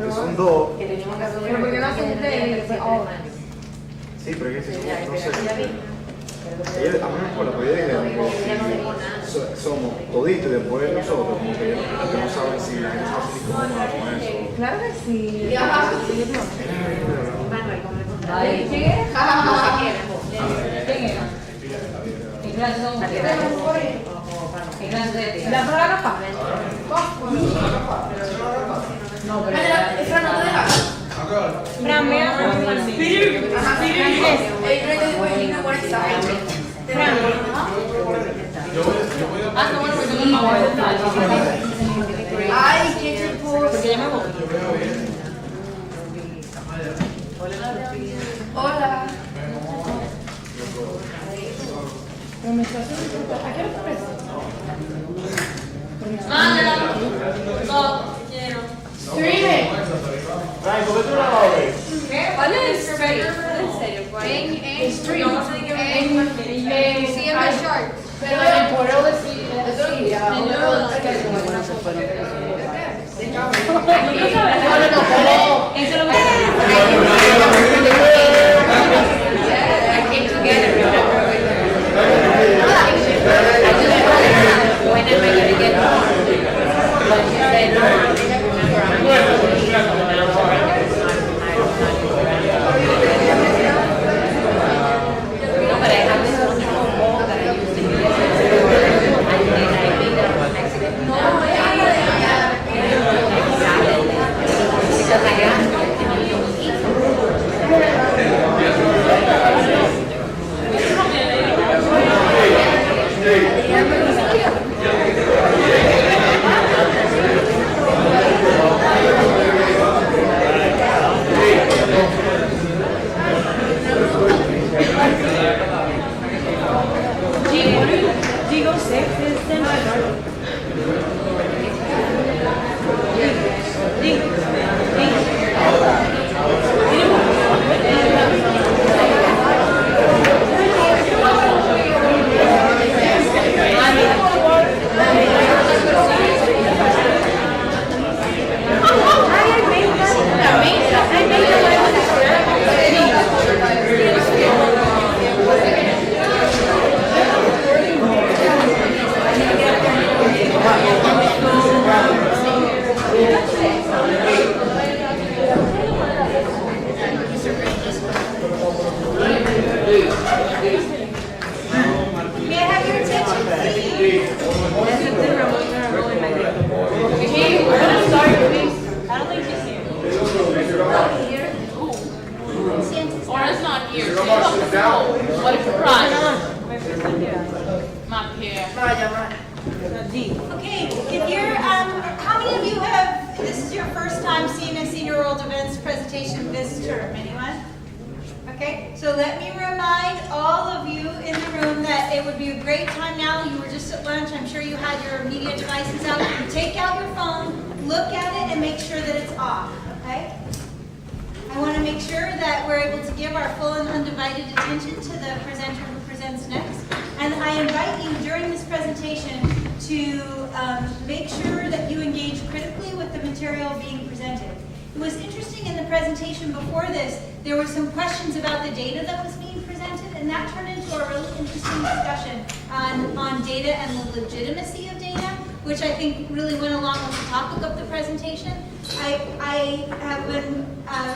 que son dos. Pero ¿por qué no hacen ustedes? Sí, pero es que no sé. A mí me acuerdo, pero yo dije, somos toditos y después nosotros, como que no saben si la gente va a seguir con eso. Claro que sí. Ay, ¿Quién era? ¿Quién era? ¿qué clase son ustedes? ¿Qué clase de ¿La palabra pa? No, pero... Fran, no te dejas. Fran, mira. Fran. Ah, no, bueno, porque no me Ay, qué tipo. porque ya me voy. Hola. Pero me estás haciendo... ¿A qué hora te ves? Mándela. No, quiero. Streaming. Ay, ¿por qué tú la vas a ver? ¿Qué? ¿Vale? ¿En serio? ¿En serio? En stream. En CMS Shark. Pero en el correo de Siria. Eso lo Okay, if you're, how many of you have, this is your first time CMS Senior World Events presentation this term, anyone? Okay, so let me remind all of you in the room that it would be a great time now, you were just at lunch, I'm sure you had your media devices out, take out your phone, look at it and make sure that it's off, okay? I want to make sure that we're able to give our full and undivided attention to the presenter who presents next. And I invite you during this presentation to make sure that you engage critically with the material being presented. It was interesting in the presentation before this, there were some questions about the data that was being presented, and that turned into a really interesting discussion on data and the legitimacy of data, which I think really went along with the topic of the presentation. I have been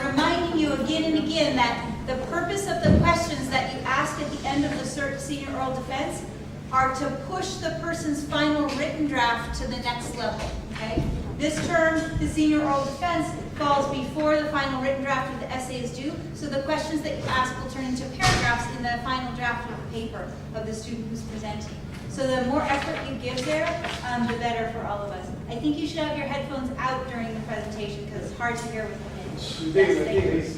reminding you again and again that the purpose of the questions that you ask at the end of the Senior Oral Defense are to push the person's final written draft to the next level, okay? This term, the Senior Oral Defense, falls before the final written draft of the essay is due, so the questions that you ask will turn into paragraphs in the final draft of the paper of the student who's presenting. So the more effort you give there, the better for all of us. I think you should have your headphones out during the presentation because it's hard to hear with the pinch.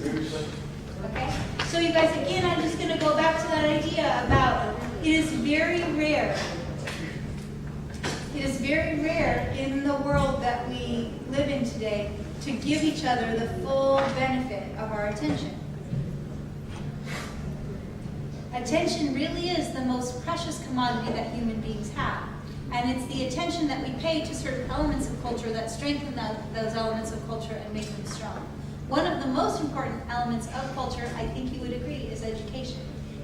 Okay? So you guys, again, I'm just going to go back to that idea about it is very rare. It is very rare in the world that we live in today to give each other the full benefit of our attention. Attention really is the most precious commodity that human beings have. And it's the attention that we pay to certain elements of culture that strengthen those elements of culture and make them strong. shown. One of the most important elements of culture, I think you would agree, is education.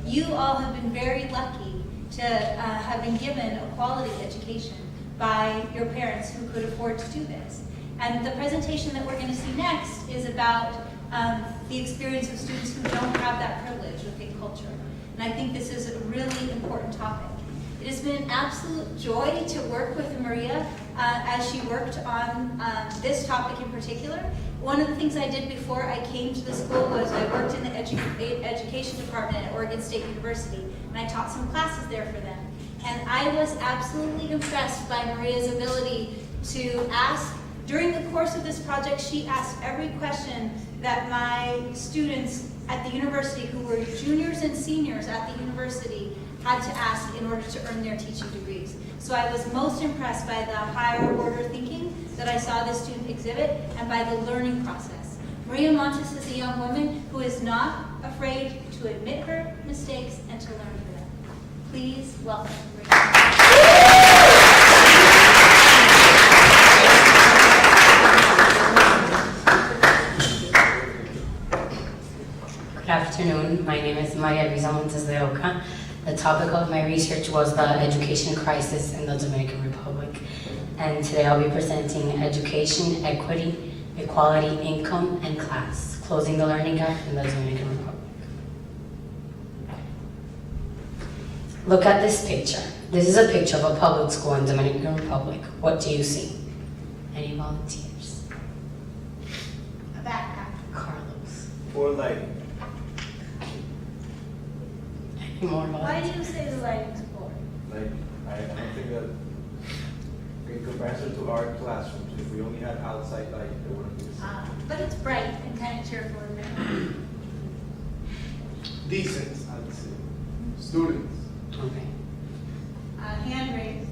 You all have been very lucky to have been given a quality education by your parents who could afford to do this. And the presentation that we're going to see next is about the experience of students who don't have that privilege within culture. And I think this is a really important topic. It has been an absolute joy to work with Maria as she worked on this topic in particular. One of the things I did before I came to the school was I worked in the education department at Oregon State University, and I taught some classes there for them. And I was absolutely impressed by Maria's ability to ask. During the course of this project, she asked every question that my students at the university, who were juniors and seniors at the university, had to ask in order to earn their teaching degrees. So I was most impressed by the higher order thinking that I saw this student exhibit and by the learning process. Maria Montes is a young woman who is not afraid to admit her mistakes and to learn from them. Please welcome Maria. Good afternoon. My name is Maria Luisa Montes de Oca. The topic of my research was the education crisis in the Dominican Republic. And today I'll be presenting education, equity, equality, income, and class, closing the learning gap in the Dominican Republic. Look at this picture. This is a picture of a public school in the Dominican Republic. What do you see? Any volunteers? A backpack. Carlos. For like, Any more Why volunteers? do you say the lighting's poor? like I don't think that in comparison to our classrooms, if we only had outside light, it wouldn't be the same. But it's bright and kind of cheerful in there. Decent, I'd say. Students. Okay. Hand raised.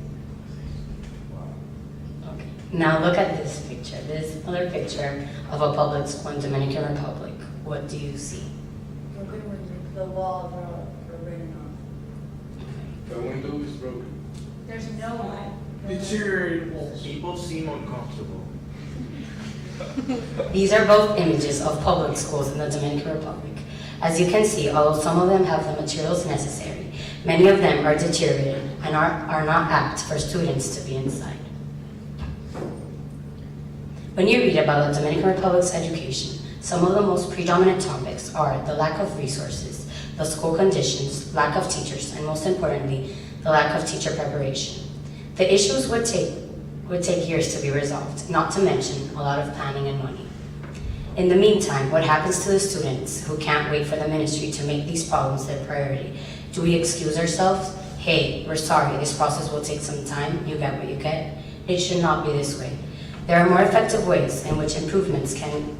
Okay. Now look at this picture. This is another picture of a public school in Dominican Republic. What do you see? The walls are written on. The window is broken. There's no light. Deteriorated walls. People seem uncomfortable. These are both images of public schools in the Dominican Republic. As you can see, although some of them have the materials necessary, many of them are deteriorated and are not apt for students to be inside. When you read about the Dominican Republic's education, some of the most predominant topics are the lack of resources, the school conditions, lack of teachers, and most importantly, the lack of teacher preparation. The issues would take years to be resolved, not to mention a lot of planning and money. In the meantime, what happens to the students who can't wait for the ministry to make these problems their priority? Do we excuse ourselves? Hey, we're sorry, this process will take some time, you get what you get. It should not be this way. There are more effective ways in which improvements can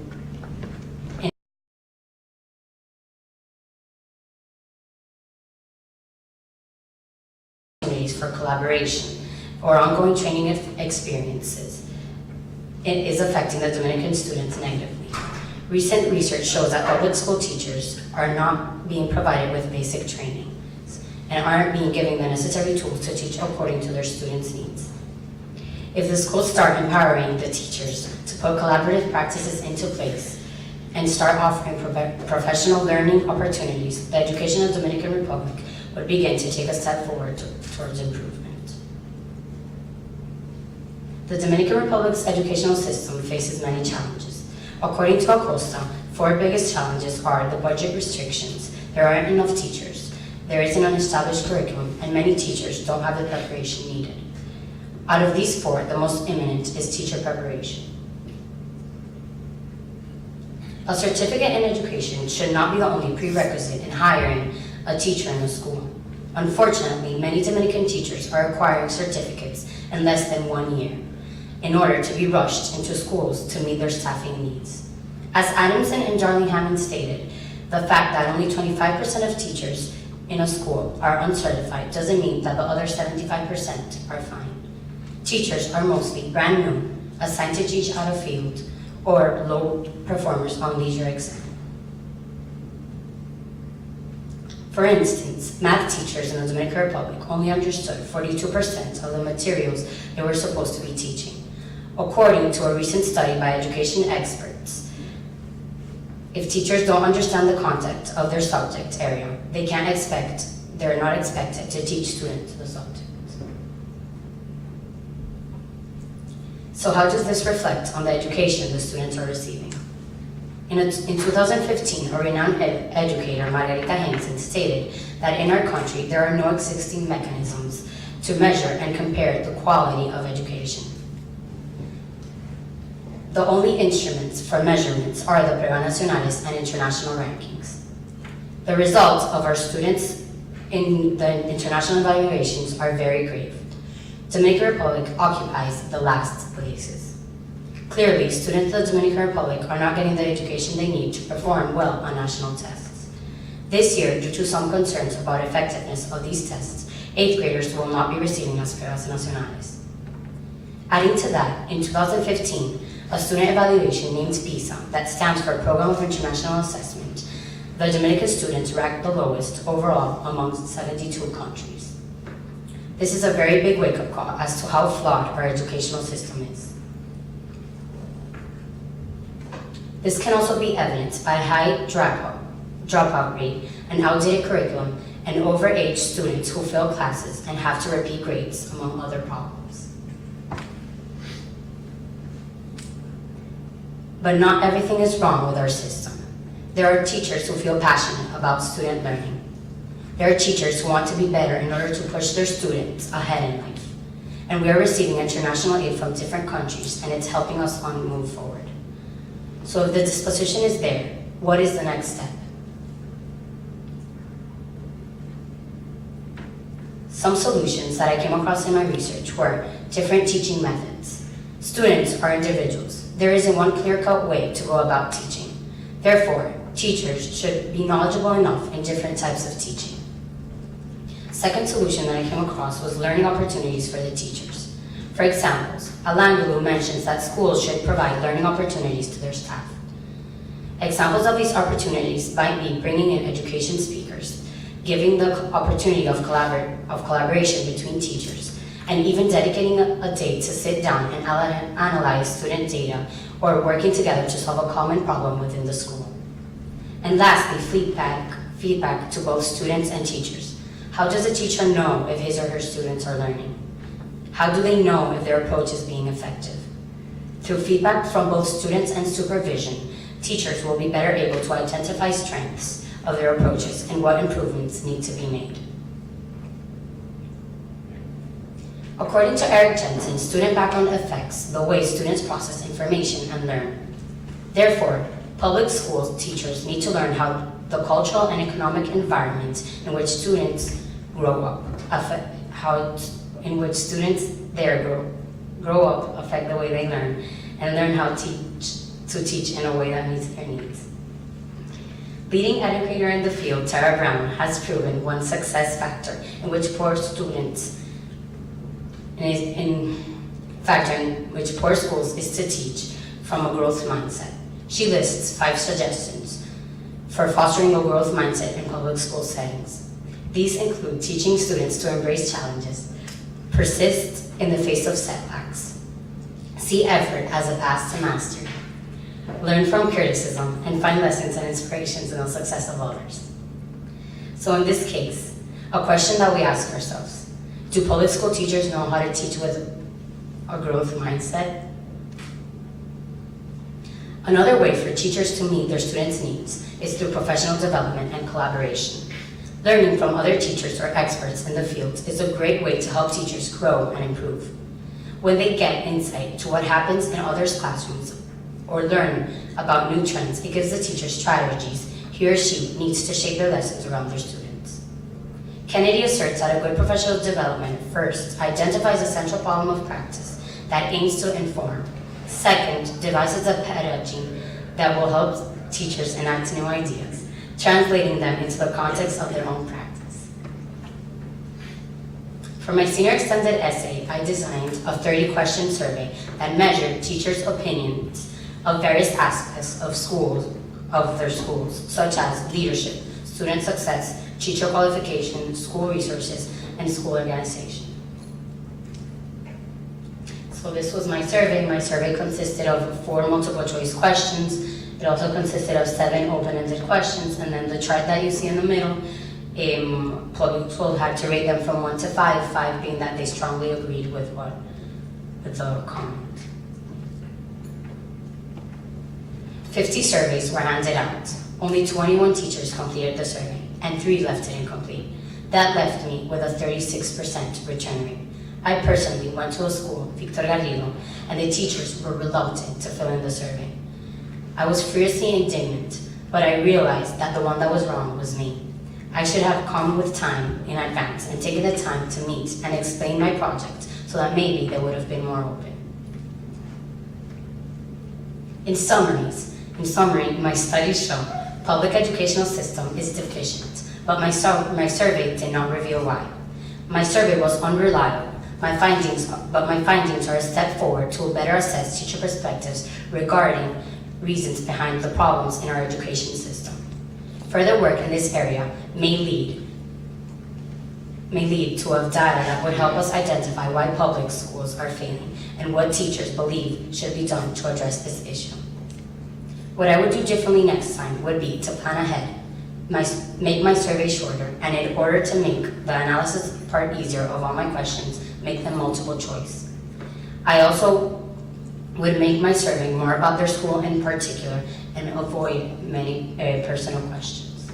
for collaboration or ongoing training experiences. It is affecting the Dominican students negatively. Recent research shows that public school teachers are not being provided with basic training and aren't being given the necessary tools to teach according to their students' needs. If the schools start empowering the teachers to put collaborative practices into place and start offering professional learning opportunities, the education of the Dominican Republic would begin to take a step forward towards improvement. The Dominican Republic's educational system faces many challenges. According to Acosta, 4 biggest challenges are the budget restrictions, there aren't enough teachers, there isn't an established curriculum, and many teachers don't have the preparation needed. Out of these 4, the most imminent is teacher preparation. A certificate in education should not be the only prerequisite in hiring a teacher in a school. Unfortunately, many Dominican teachers are acquiring certificates in less than 1 year in order to be rushed into schools to meet their staffing needs. As Adamson and Darling Hammond stated, the fact that only 25% of teachers in a school are uncertified doesn't mean that the other 75% are fine. Teachers are mostly brand new, assigned to teach out of field, or low performers on leisure exam. For instance, math teachers in the Dominican Republic only understood 42% of the materials they were supposed to be teaching. According to a recent study by education experts, If teachers don't understand the content of their subject area, they're not expected to teach students the subject. So how does this reflect on the education the students are receiving? In 2015, a renowned educator, Margarita Hansen, stated that in our country there are no existing mechanisms to measure and compare the quality of education. The only instruments for measurements are the pruebas nacionales and international rankings. The results of our students in the international evaluations are very grave. Dominican Republic occupies the last places. Clearly, students of the Dominican Republic are not getting the education they need to perform well on national tests. This year, due to some concerns about effectiveness of these tests, 8th graders will not be receiving las pruebas nacionales. Adding to that, in 2015, a student evaluation named PISA, that stands for Program of International Assessment, the Dominican students ranked the lowest overall among 72 countries. This is a very big wake-up call as to how flawed our educational system is. This can also be evidenced by a high dropout rate, an outdated curriculum, and overage students who fail classes and have to repeat grades, among other problems. But not everything is wrong with our system. There are teachers who feel passionate about student learning. There are teachers who want to be better in order to push their students ahead in life. And we are receiving international aid from different countries, and it's helping us move forward. So if the disposition is there, what is the next step? Some solutions that I came across in my research were different teaching methods. Students are individuals. There isn't one clear-cut way to go about teaching. Therefore, teachers should be knowledgeable enough in different types of teaching. Second solution that I came across was learning opportunities for the teachers. For example, Alangulu mentions that schools should provide learning opportunities to their staff. Examples of these opportunities might be bringing in education speakers, giving the opportunity of collaboration between teachers, and even dedicating a day to sit down and analyze student data or working together to solve a common problem within the school. And lastly, feedback to both students and teachers. How does a teacher know if his or her students are learning? How do they know if their approach is being effective? Through feedback from both students and supervision, teachers will be better able to identify strengths of their approaches and what improvements need to be made. According to Eric Jensen, student background affects the way students process information and learn. Therefore, public school teachers need to learn how the cultural and economic environment in which students grow up affect the way they learn, and learn how to teach in a way that meets their needs. Leading educator in the field, Tara Brown, has proven one success factor in which poor schools is to teach from a growth mindset. She lists 5 suggestions for fostering a growth mindset in public school settings. These include teaching students to embrace challenges, persist in the face of setbacks, see effort as a path to mastery, learn from criticism, and find lessons and inspirations in the success of others. So in this case, a question that we ask ourselves: do public school teachers know how to teach with a growth mindset? Another way for teachers to meet their students' needs is through professional development and collaboration. Learning from other teachers or experts in the field is a great way to help teachers grow and improve. When they get insight to what happens in others' classrooms or learn about new trends, it gives the teacher strategies he or she needs to shape their lessons around their students. Kennedy asserts that a good professional development first identifies a central problem of practice that aims to inform. Second, devises a pedagogy that will help teachers enact new ideas, translating them into the context of their own practice. For my senior extended essay, I designed a 30-question survey that measured teachers' opinions of various aspects of their schools, such as leadership, student success, teacher qualification, school resources, and school organization. So this was my survey. My survey consisted of 4 multiple choice questions. It also consisted of 7 open-ended questions, and then the chart that you see in the middle, public school had to rate them from 1 to 5, 5 being that they strongly agreed with the comment. 50 surveys were handed out. Only 21 teachers completed the survey, and 3 left it incomplete. That left me with a 36% return rate. I personally went to a school, Victor Garrido, and the teachers were reluctant to fill in the survey. I was fiercely indignant, but I realized that the one that was wrong was me. I should have come with time in advance and taken the time to meet and explain my project so that maybe they would have been more open. In summary, my studies show public educational system is deficient, but my survey did not reveal why. My survey was unreliable. My findings are a step forward to better assess teacher perspectives regarding reasons behind the problems in our education system. Further work in this area may lead to a data that would help us identify why public schools are failing and what teachers believe should be done to address this issue. What I would do differently next time would be to plan ahead, make my survey shorter, and in order to make the analysis part easier of all my questions, make them multiple choice. I also would make my survey more about their school in particular and avoid many personal questions.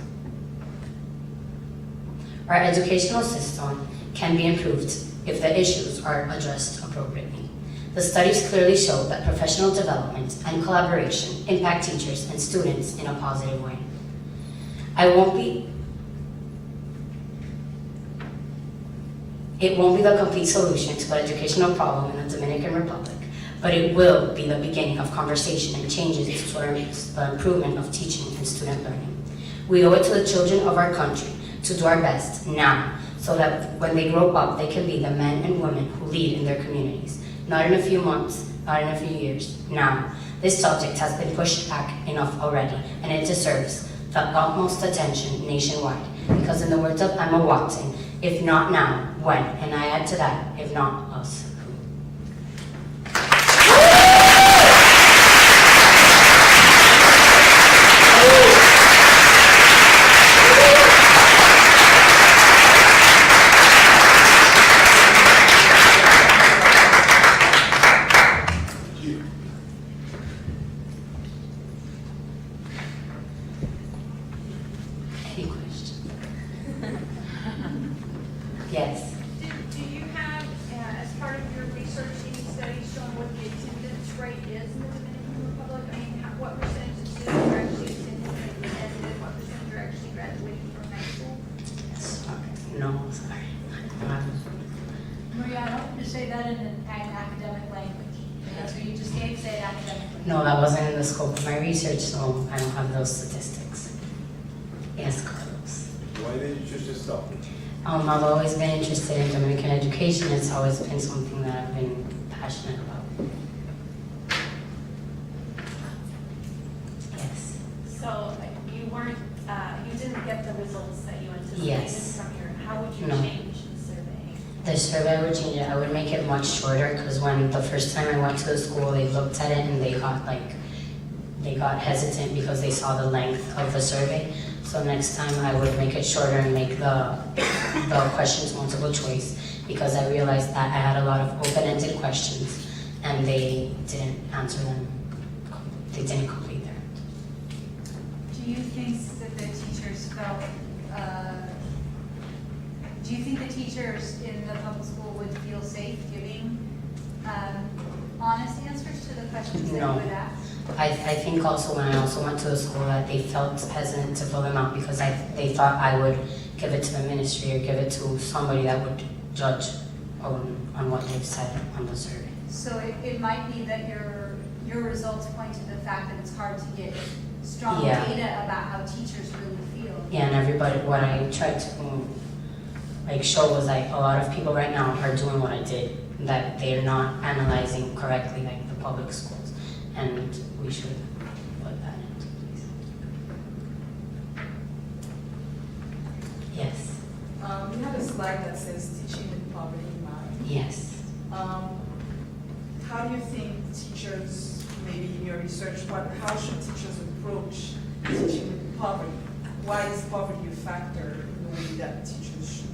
Our educational system can be improved if the issues are addressed appropriately. The studies clearly show that professional development and collaboration impact teachers and students in a positive way. It won't be the complete solution to the educational problem in the Dominican Republic, but it will be the beginning of conversation and changes towards the improvement of teaching and student learning. We owe it to the children of our country to do our best now, so that when they grow up, they can be the men and women who lead in their communities. Not in a few months, not in a few years, now. This subject has been pushed back enough already, and it deserves the utmost attention nationwide, because in the words of Emma Watson, if not now, when? And I add to that, if not us, who? Any questions? Yes. Do you have, as part of your research, any studies showing what the attendance rate is in the Dominican Republic? I mean, what percentage of students are actually attending and what percentage are actually graduating from high school? No, sorry. Maria, I want you to say that in an academic language. That's what you just gave, say it academically. No, that wasn't in the scope of my research, so I don't have those statistics. Yes, Carlos. Why did you choose to stop? I've always been interested in Dominican education. It's always been something that I've been passionate about. Yes. So you weren't, you didn't get the results that you anticipated Yes. from your, how would you No. change the survey? The survey I would change it. I would make it much shorter, because when the first time I went to the school, they looked at it and they got hesitant because they saw the length of the survey. So next time I would make it shorter and make the questions multiple choice, because I realized that I had a lot of open-ended questions and they didn't answer them. They didn't complete them. Do you think that the teachers felt, do you think the teachers in the public school would feel safe giving honest answers to the questions that you No. would ask? I think also when I also went to a school that they felt hesitant to fill them out because they thought I would give it to the ministry or give it to somebody that would judge on what they've said on the survey. So it might be that your results point to the fact that it's hard to get strong Yeah. data about how teachers really feel. Yeah, and everybody, what I tried to show was a lot of people right now are doing what I did, that they're not analyzing correctly the public schools, and we should put that into place. Yes, You have a slide that says teaching with poverty in mind. yes. How do you think teachers, maybe in your research, how should teachers approach teaching with poverty? Why is poverty a factor in the way that teachers should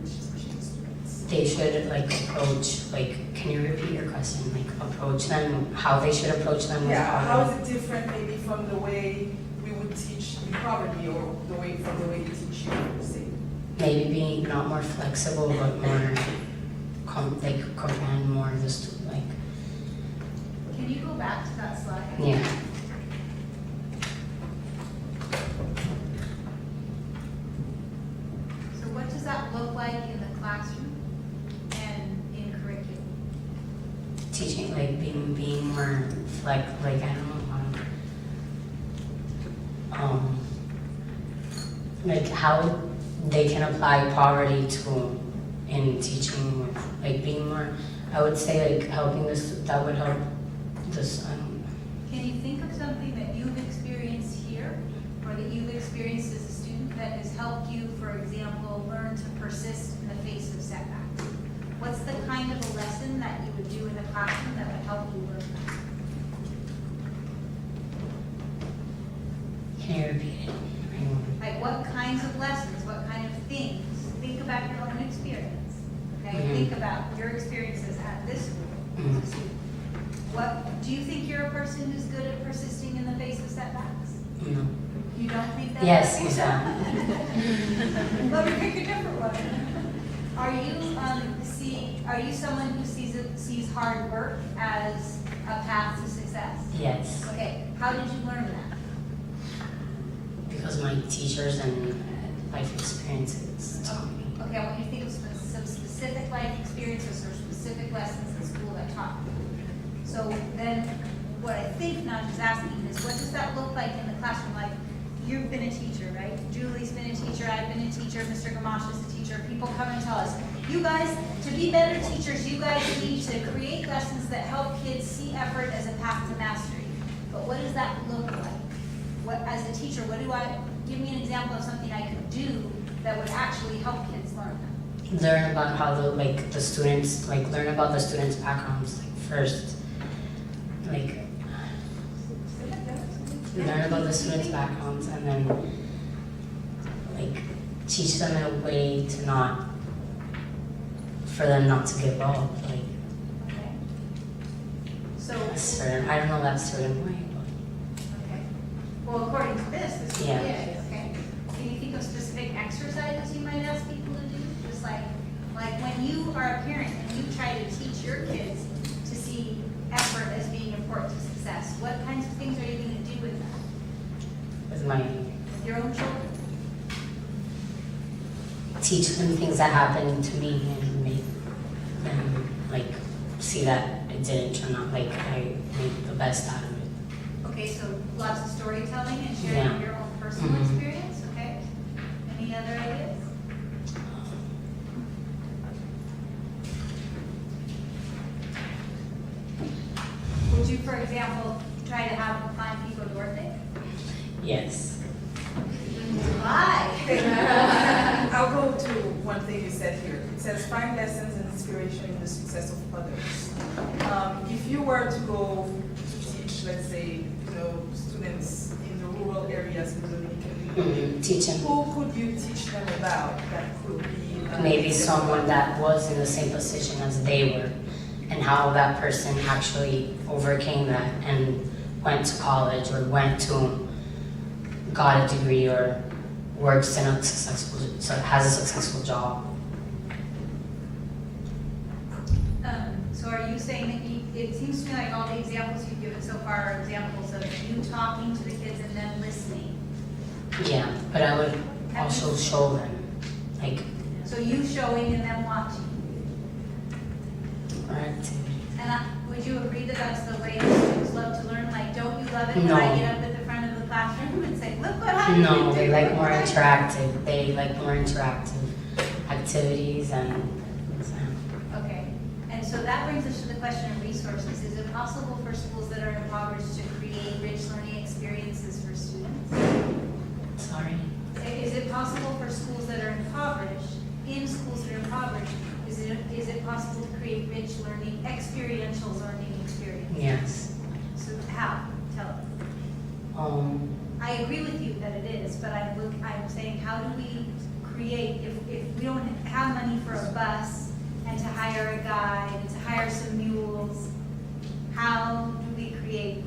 reach special students? They should like approach, like, can you repeat your question? Like approach them, how they should approach them with Yeah, how poverty? is it different maybe from the way we would teach in poverty or from the way we teach you, say? Maybe being not more flexible, but more, comprehend more the student, like, Can you go back to that slide? yeah. So what does that look like in the classroom and in curriculum? Teaching, like, being more, like, I don't know, like how they can apply poverty to, in teaching, like, being more, I would say, like, helping this, that would help this, I don't know. Can you think of something that you've experienced here or that you've experienced as a student that has helped you, for example, learn to persist in the face of setbacks? What's the kind of a lesson that you would do in the classroom that would help you learn that? Can you repeat it? Like what kinds of lessons, what kind of things? Think about your own experience, okay? Mhm. Think about your experiences at this school. Mhm. What, do you think you're a person who's good at persisting in the face of setbacks? No. You don't think that? Yes, exactly. Let me pick a different one. Are you someone who sees hard work as a path to success? Yes, Okay, how did you learn that? because my teachers and life experiences taught me. Okay, I want you to think of some specific life experiences or specific lessons in school that taught you. So then, what I think Naj is asking is, what does that look like in the classroom? Like, you've been a teacher, right? Julie's been a teacher, I've been a teacher, Mr. Gamache is a teacher. People come and tell us, you guys, to be better teachers, you guys need to create lessons that help kids see effort as a path to mastery. But what does that look like? What, as a teacher, give me an example of something I could do that would actually help kids learn that. Learn about how the students, like, learn about the students' backgrounds, like, first. Like, learn about the students' backgrounds and then, like, teach them in a way to not, for them not to give up, like, Okay? So, a certain, I don't know that certain way, okay. Well, according to this would Yeah. be it, okay? Can you think of specific exercises you might ask people to do? Just like when you are a parent and you try to teach your kids to see effort as being important to success, what kinds of things are you going to do with that? with my, With your own children? teach them things that happened to me and make them, like, see that it didn't turn out, like, I made the best out of it. Okay, so lots of storytelling and sharing Yeah. your own personal Mhm. experience, okay? Any other ideas? Would you, for example, try to have them find people birthday? Yes. Why? I'll go to one thing you said here. It says find lessons and inspiration in the success of others. If you were to go to teach, let's say, students in the rural areas in the Dominican Republic, Teach them. who could you teach them about that could be Maybe someone that was in the same position as they were, and how that person actually overcame that and went to college or got a degree or works in has a successful job. So are you saying that it seems to me like all the examples you've given so far are examples of you talking to the kids and them listening. Yeah, but I would also show them, like, So you showing and them watching. our activities. And would you agree that that's the way the students love to learn? Like, don't you love it when No. I get up at the front of the classroom and say, look what I No, did? they like more interactive. They like more interactive activities and. Okay, and so that brings us to the question of resources. Is it possible for schools that are impoverished to create rich learning experiences for students? Sorry. Is it possible for schools that are impoverished, in schools that are impoverished, is it possible to create rich learning, experiential learning experiences? Yes. So how? Tell us. I agree with you that it is, but I'm saying, how do we create, if we don't have money for a bus and to hire a guide and to hire some mules, how do we create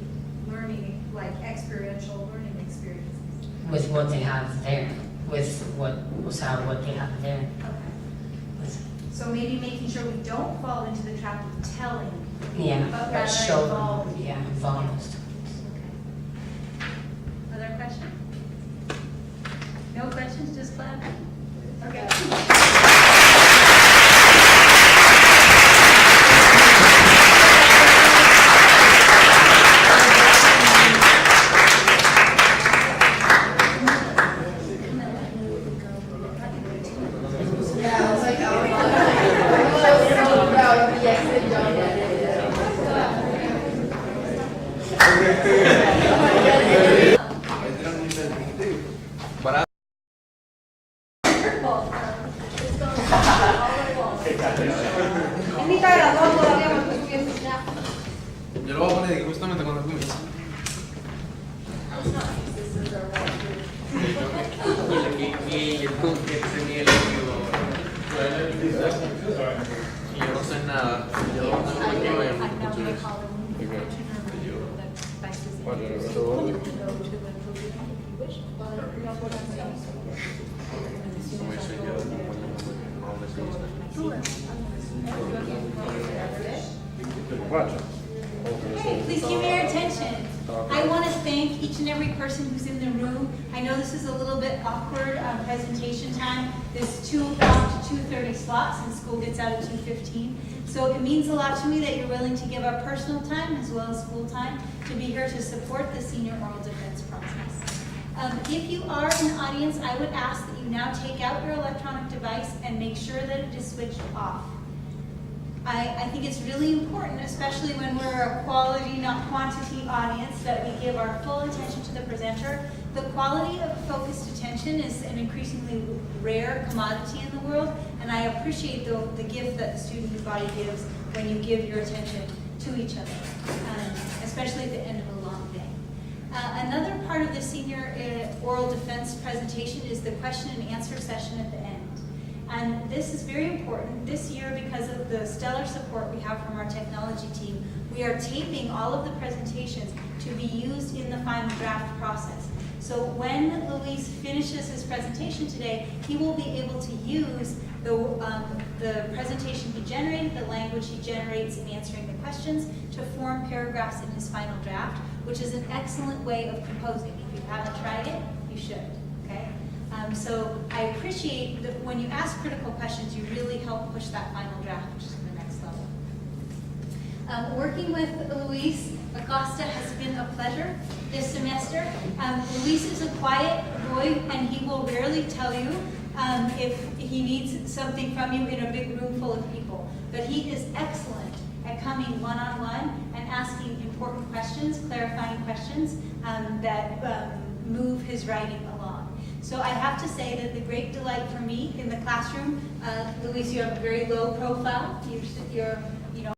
learning, like experiential learning experiences? With what they have there, with what they have there. Okay. With, So maybe making sure we don't fall into the trap of telling. yeah, But but rather show involve. them, yeah, involve us. Okay. Other questions? No questions, just clap? Okay. Yeah, I was like, oh, I was so proud of the exit done. En mi cara, no, todavía me estoy subiendo ya. Yo lo voy a poner justamente cuando comienza. Y el que tenía el líquido. Y yo no sé nada. Yo no sé qué voy Okay, please give me your attention. I want to thank each and every person who's in the room. I know this is a little bit awkward presentation time. There's 2 o'clock to 2:30 slots and school gets out at 2:15. So it means a lot to me that you're willing to give up personal time as well as school time to be here to support the senior oral defense process. If you are in the audience, I would ask that you now take out your electronic device and make sure that it is switched off. I think it's really important, especially when we're a quality, not quantity audience, that we give our full attention to the presenter. The quality of focused attention is an increasingly rare commodity in the world, and I appreciate the gift that the student body gives when you give your attention to each other, especially at the end of a long day. Another part of the senior oral defense presentation is the question and answer session at the end. And this is very important. This year, because of the stellar support we have from our technology team, we are taping all of the presentations to be used in the final draft process. So when Luis finishes his presentation today, he will be able to use the presentation he generated, the language he generates in answering the questions, to form paragraphs in his final draft, which is an excellent way of composing. If you haven't tried it, you should, okay? So I appreciate that when you ask critical questions, you really help push that final draft, which is the next level. Working with Luis Acosta has been a pleasure this semester. Luis is a quiet boy, and he will rarely tell you if he needs something from you in a big room full of people. But he is excellent at coming one-on-one and asking important questions, clarifying questions that move his writing along. So I have to say that the great delight for me in the classroom, Luis, you have a very low profile. You're you know,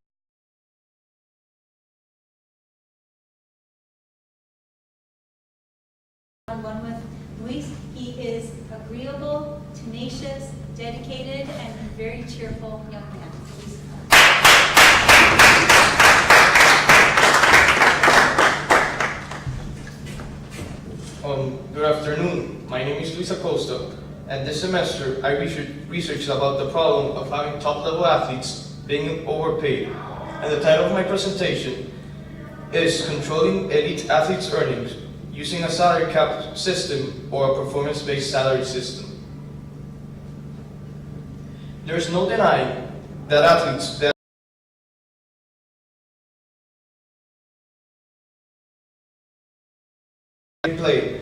one with Luis. He is agreeable, tenacious, dedicated, and a very cheerful young man. Good afternoon. My name is Luis Acosta, and this semester I researched about the problem of having top-level athletes being overpaid. And the title of my presentation is Controlling Elite Athletes' Earnings Using a Salary Cap System or a Performance-Based Salary System. There is no denying that athletes that play.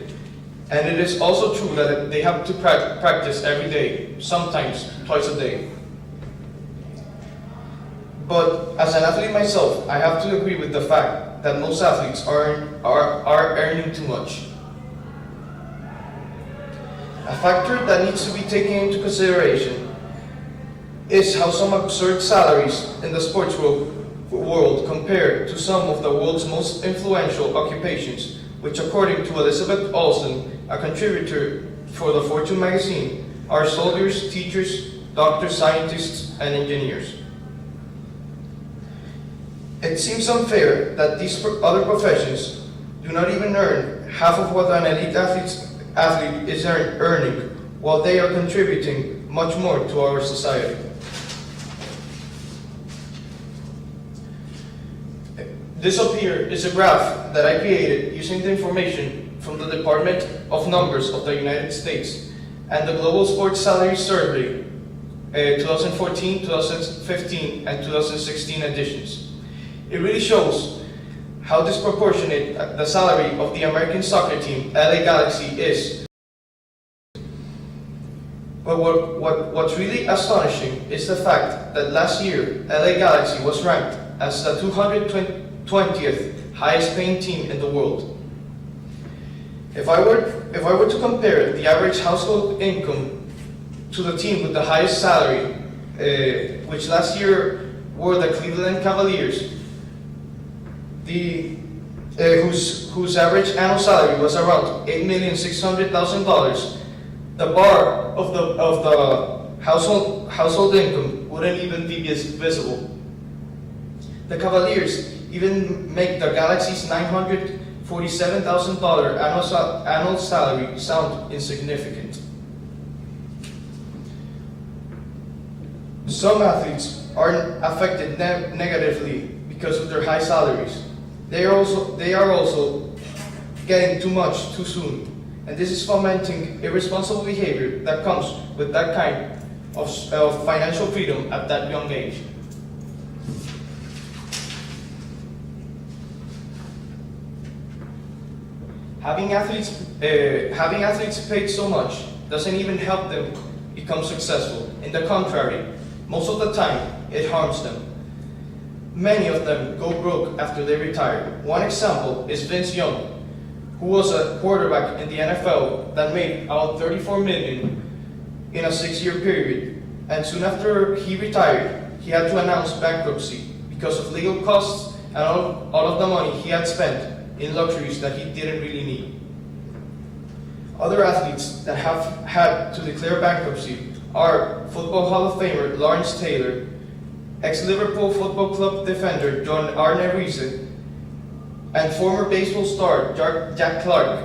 And it is also true that they have to practice every day, sometimes twice a day. But as an athlete myself, I have to agree with the fact that most athletes are earning too much. A factor that needs to be taken into consideration is how some absurd salaries in the sports world compare to some of the world's most influential occupations which according to Elizabeth Olsen, a contributor for the Fortune magazine, are soldiers, teachers, doctors, scientists, and engineers. It seems unfair that these other professions do not even earn half of what an elite athlete is earning, while they are contributing much more to our society. This up here is a graph that I created using the information from the Department of Numbers of the United States and the Global Sports Salary Survey 2014, 2015, and 2016 editions. It really shows how disproportionate the salary of the American soccer team, LA Galaxy, is. But what's really astonishing is the fact that last year, LA Galaxy was ranked as the 220th highest paying team in the world. If I were to compare the average household income to the team with the highest salary, which last year were the Cleveland Cavaliers, whose average annual salary was around $8,600,000, the bar of the household income wouldn't even be visible. The Cavaliers even make the Galaxy's $947,000 annual salary sound insignificant. Some athletes are affected negatively because of their high salaries. They are also getting too much too soon, and this is fomenting irresponsible behavior that comes with that kind of financial freedom at that young age. Having athletes paid so much doesn't even help them become successful. In the contrary, most of the time, it harms them. Many of them go broke after they retire. One example is Vince Young, who was a quarterback in the NFL that made about $34 million in a 6-year period. And soon after he retired, he had to announce bankruptcy because of legal costs and all of the money he had spent in luxuries that he didn't really need. Other athletes that have had to declare bankruptcy are Football Hall of Famer Lawrence Taylor, ex-Liverpool Football Club defender John Arne-Riise, and former baseball star Jack Clark,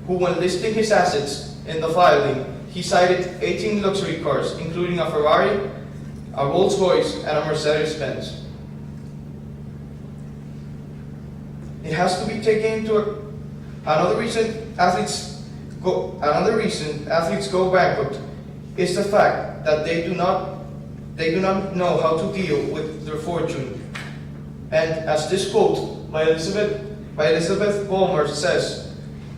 who when listing his assets in the filing, he cited 18 luxury cars, including a Ferrari, a Rolls-Royce, and a Mercedes-Benz. It has to be taken into another reason athletes go bankrupt is the fact that they do not know how to deal with their fortune. And as this quote by Elizabeth Ballmer says,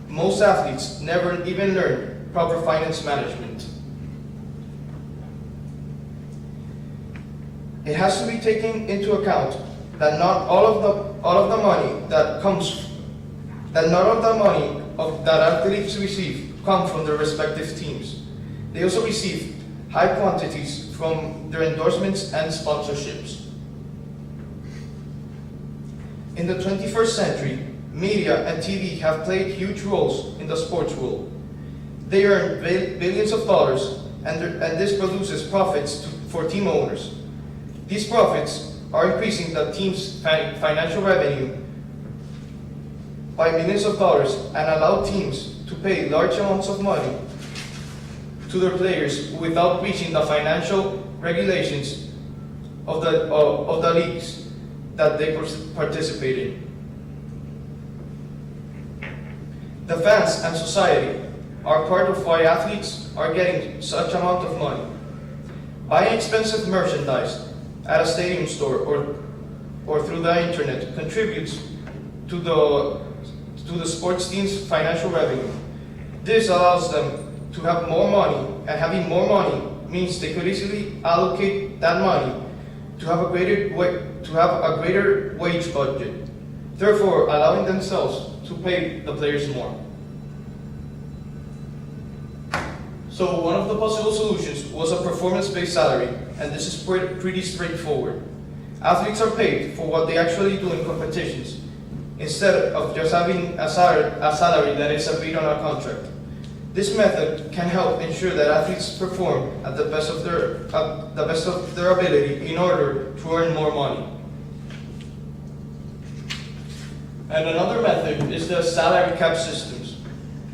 most athletes never even learn proper finance management. It has to be taken into account that not all of the money that athletes receive come from their respective teams. They also receive high quantities from their endorsements and sponsorships. In the 21st century, media and TV have played huge roles in the sports world. They earn billions of dollars, and this produces profits for team owners. These profits are increasing the team's financial revenue by millions of dollars and allow teams to pay large amounts of money to their players without breaching the financial regulations of the leagues that they participate in. The fans and society are part of why athletes are getting such amount of money. Buying expensive merchandise at a stadium store or through the internet contributes to the sports team's financial revenue. This allows them to have more money, and having more money means they could easily allocate that money to have a greater wage budget, therefore allowing themselves to pay the players more. So one of the possible solutions was a performance-based salary, and this is pretty straightforward. Athletes are paid for what they actually do in competitions, instead of just having a salary that is agreed on a contract. This method can help ensure that athletes perform at the best of their ability in order to earn more money. And another method is the salary cap systems.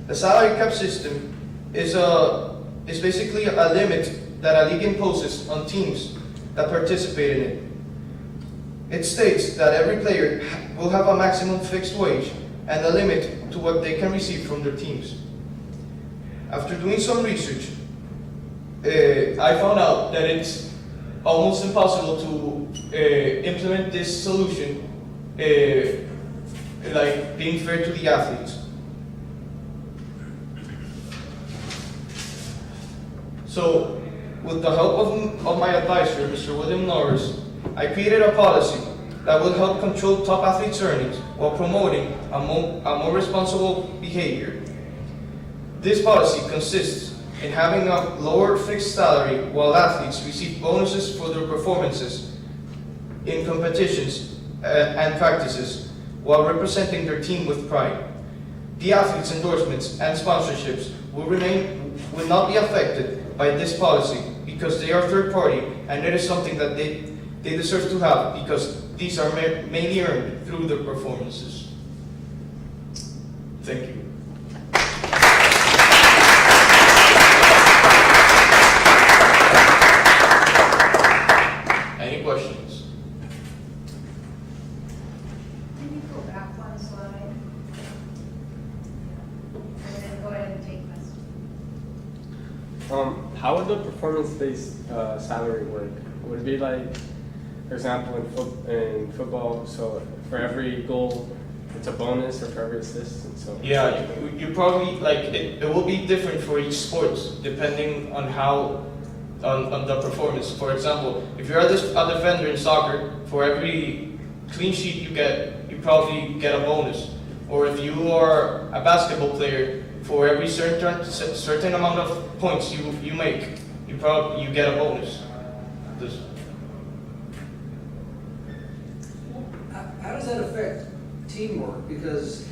The salary cap system is basically a limit that a league imposes on teams that participate in it. It states that every player will have a maximum fixed wage and a limit to what they can receive from their teams. After doing some research, I found out that it's almost impossible to implement this solution like being fair to the athletes. So, with the help of my advisor, Mr. William Norris, I created a policy that will help control top athletes' earnings while promoting a more responsible behavior. This policy consists in having a lower fixed salary while athletes receive bonuses for their performances in competitions and practices while representing their team with pride. The athletes' endorsements and sponsorships will not be affected by this policy because they are third party, and it is something that they deserve to have because these are mainly earned through their performances. Thank you. Any questions? Can you go back one slide? And then go ahead and take questions. How would the performance-based salary work? Would it be like, for example, in football, so for every goal, it's a bonus, or for every assist, and so? Yeah, you probably, like, it will be different for each sport, depending on on the performance. For example, if you're a defender in soccer, for every clean sheet you get, you probably get a bonus. Or if you are a basketball player, for every certain amount of points you make, you get a bonus. How does that affect teamwork? Because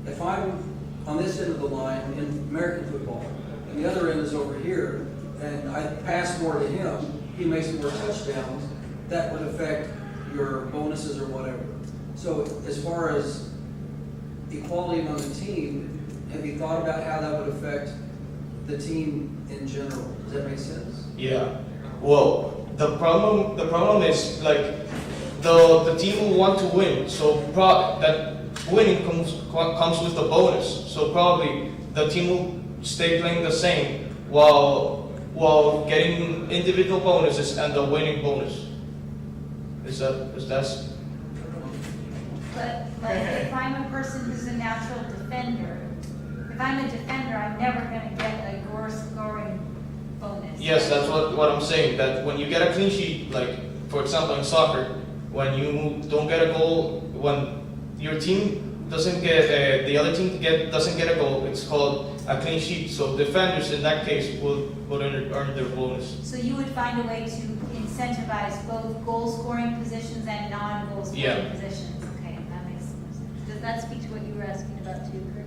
if I'm on this end of the line in American football, and the other end is over here, and I pass more to him, he makes more touchdowns, that would affect your bonuses or whatever. So as far as equality among the team, have you thought about how that would affect the team in general? Does that make sense? Yeah. Well, the problem is, like, the team will want to win, so that winning comes with the bonus. So probably the team will stay playing the same while getting individual bonuses and the winning bonus. Is that? But like if I'm a person who's a natural defender, if I'm a defender, I'm never going to get a goal scoring bonus. Yes, that's what I'm saying. That when you get a clean sheet, like for example in soccer, when you don't get a goal, when your team doesn't get the other team doesn't get a goal, it's called a clean sheet. So defenders in that case will earn their bonus. So you would find a way to incentivize both goal scoring positions and non-goal scoring positions. Okay, that makes more sense. Does that speak to what you were asking about too, Kurt?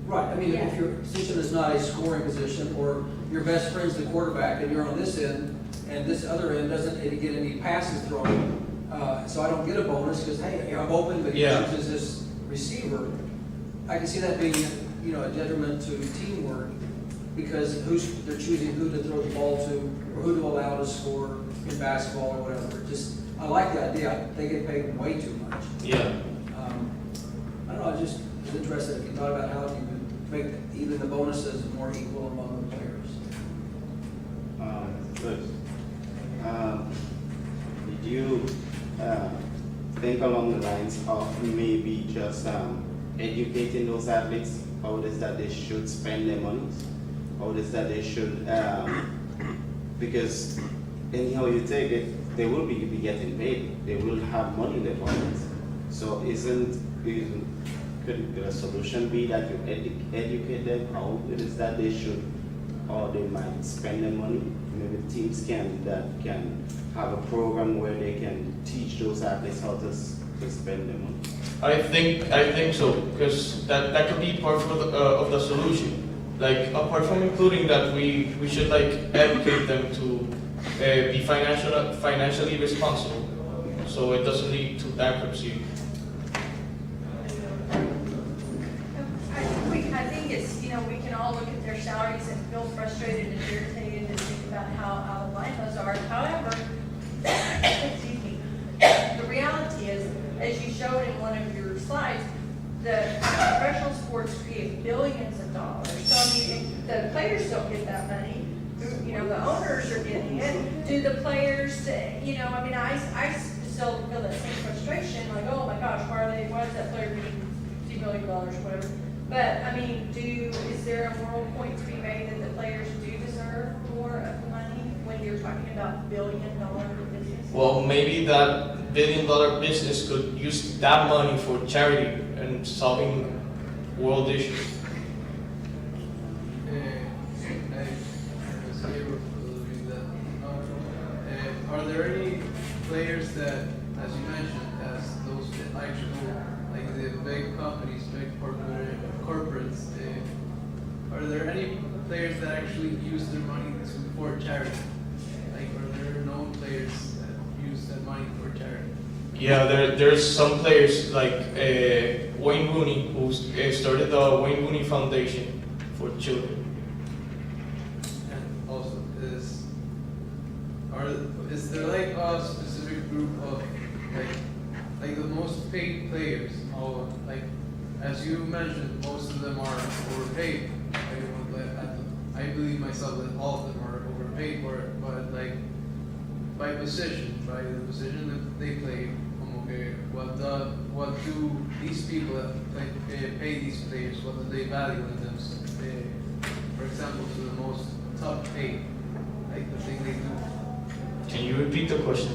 Right. I mean, if your position is not a scoring position, or your best friend's the quarterback, and you're on this end, and this other end doesn't get any passes thrown, so I don't get a bonus because hey, I'm open, but he chooses this receiver. I can see that being, a detriment to teamwork because they're choosing who to throw the ball to or who to allow to score in basketball or whatever. I like the idea. They get paid way too much. Yeah. I don't know. I just was interested if you thought about how you could make even the bonuses more equal among the players. Good. Did you think along the lines of maybe just educating those athletes how it is that they should spend their money, how it is that they should, because anyhow you take it, they will be getting paid, they will have money in their pockets. So could a solution be that you educate them how it is that they should, or they might spend their money? Maybe teams can have a program where they can teach those athletes how to to spend the money? I think so, because that could be part of the solution. Like, apart from including that, we should like educate them to be financially responsible, so it doesn't lead to bankruptcy. I think it's, we can all look at their salaries and feel frustrated and irritated and think about how out of line those are. However, excuse me, the reality is, as you showed in one of your slides, the professional sports create billions of dollars. So I mean, the players don't get that money. The owners are getting it. Do the players, I mean, I still feel that same frustration, like, oh my gosh, why is that player getting $2 million, whatever. But, I mean, is there a moral point to be made that the players do deserve more of the money when you're talking about billion-dollar business? Well, maybe that billion-dollar business could use that money for charity and solving world issues. Are there any players that, as you mentioned, as those actual, like the big companies, big corporates, are there any players that actually use their money for charity? Like, are there known players that use that money for charity? Yeah, there's some players like Wayne Rooney, who started the Wayne Rooney Foundation for children. And also, is there like a specific group of like the most paid players? Or like, as you mentioned, most of them are overpaid. I believe myself that all of them are overpaid for it, but like by the position that they play, what do these people that pay these players, what do they value in them? For example, to the most top paid, like the thing they do. Can you repeat the question?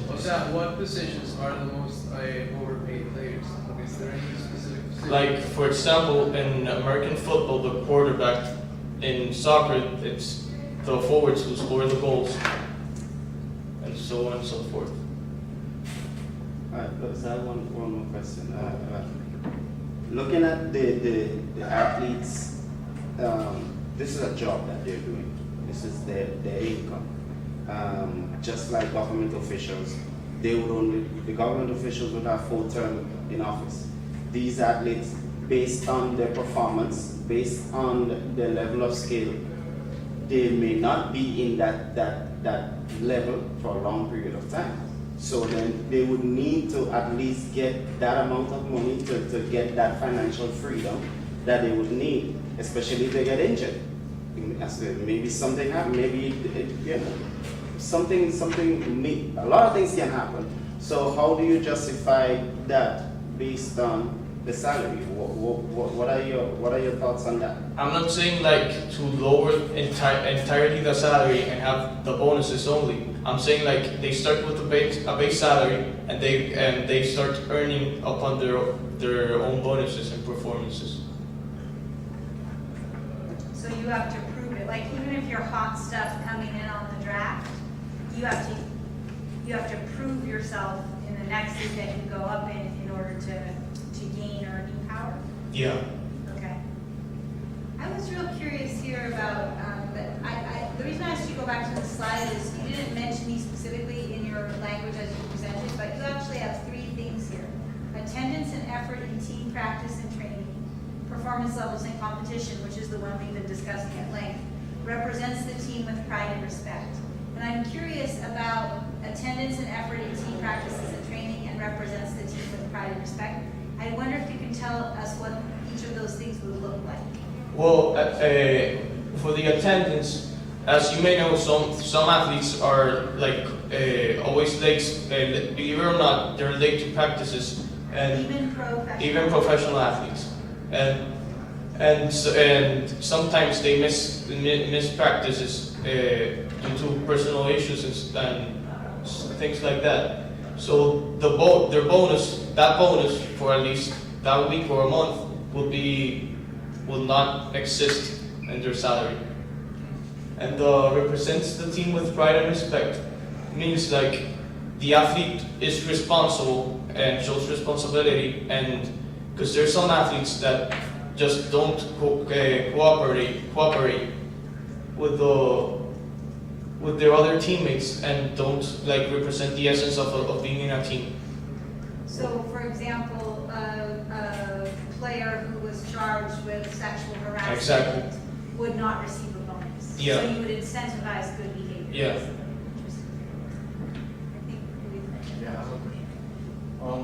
What positions are the most overpaid players? Is there any specific position? Like, for example, in American football, the quarterback. In soccer, it's the forwards who score the goals, and so on and so forth. Alright, so I have one more question. Looking at the athletes, this is a job that they're doing. This is their income. Just like government officials, the government officials would have full term in office. These athletes, based on their performance, based on the level of skill, they may not be in that level for a long period of time. So then they would need to at least get that amount of money to get that financial freedom that they would need, especially if they get injured. Maybe something happened, maybe a lot of things can happen. So how do you justify that based on the salary? What are your thoughts on that? I'm not saying like to lower entirely the salary and have the bonuses only. I'm saying like they start with a base salary and they start earning upon their own bonuses and performances. So you have to prove it. Like, even if you're hot stuff coming in on the draft, you have to prove yourself in the next league that you go up in order to gain earning power? Yeah. Okay. I was real curious here about, the reason I asked you to go back to the slide is you didn't mention these specifically in your language as you presented, but you actually have 3 things here. Attendance and effort in team practice and training, performance levels in competition, which is the one we've been discussing at length, represents the team with pride and respect. And I'm curious about attendance and effort in team practices and training and represents the team with pride and respect. I wonder if you can tell us what each of those things would look like. Well, for the attendance, as you may know, some athletes are like always late. Believe it or not, they're late to practices, and even professional athletes, and sometimes they miss practices due to personal issues and things like that. So their bonus for at least that week or a month will not exist in their salary. And represents the team with pride and respect means like the athlete is responsible and shows responsibility, and because there's some athletes that just don't cooperate with their other teammates and don't like represent the essence of being in a team. So, for example, a player who was charged with sexual harassment Exactly. would not receive a bonus. Yeah. So you would incentivize good behavior. Yeah. I think Yeah, I have a question.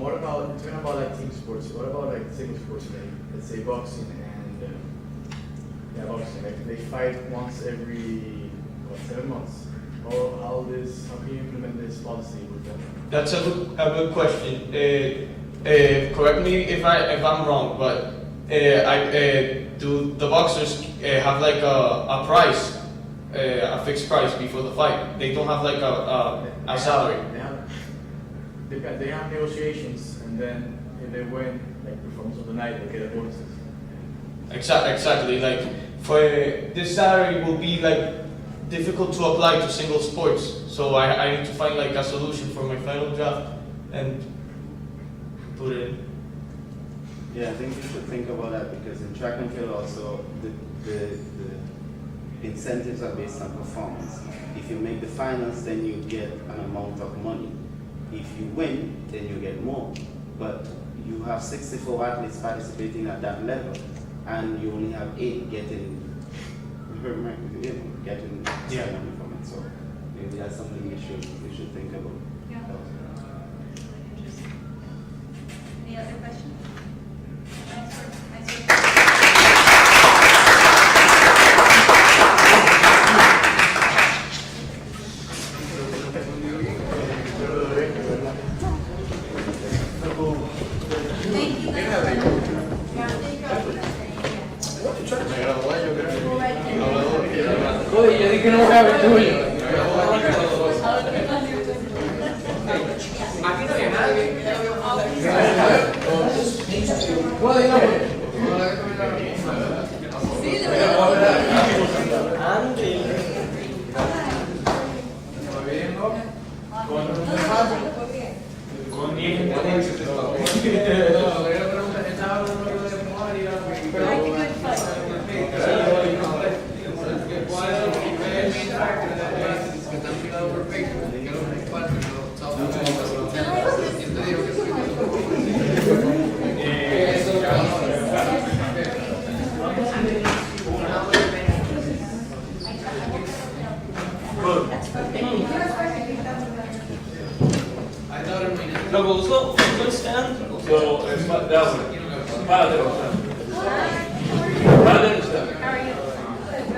What about, talking about like team sports, what about like single sports, like, let's say boxing and, boxing, like they fight once every, 7 months? Or how can you implement this policy with them? That's a good question. Correct me if I'm wrong, but do the boxers have like a price, a fixed price before the fight? They don't have like a salary. They have negotiations, and then if they win, like performance of the night, they get bonuses. Exactly. Like for this salary will be like difficult to apply to single sports. So I need to find like a solution for my final draft and put it in. Yeah, I think you should think about that because in track and field also the incentives are based on performance. If you make the finals, then you get an amount of money. If you win, then you get more. But you have 64 athletes participating at that level, and you only have 8 getting Yeah. money from it. So maybe that's something we should think about. Yeah. Interesting. Any other questions? Nice work. Thank you. Oye, yo dije no voy a ver tuyo. Aquí no había nadie. Bueno, digamos. Sí, de verdad. Con 10 Luego uso un stand. So,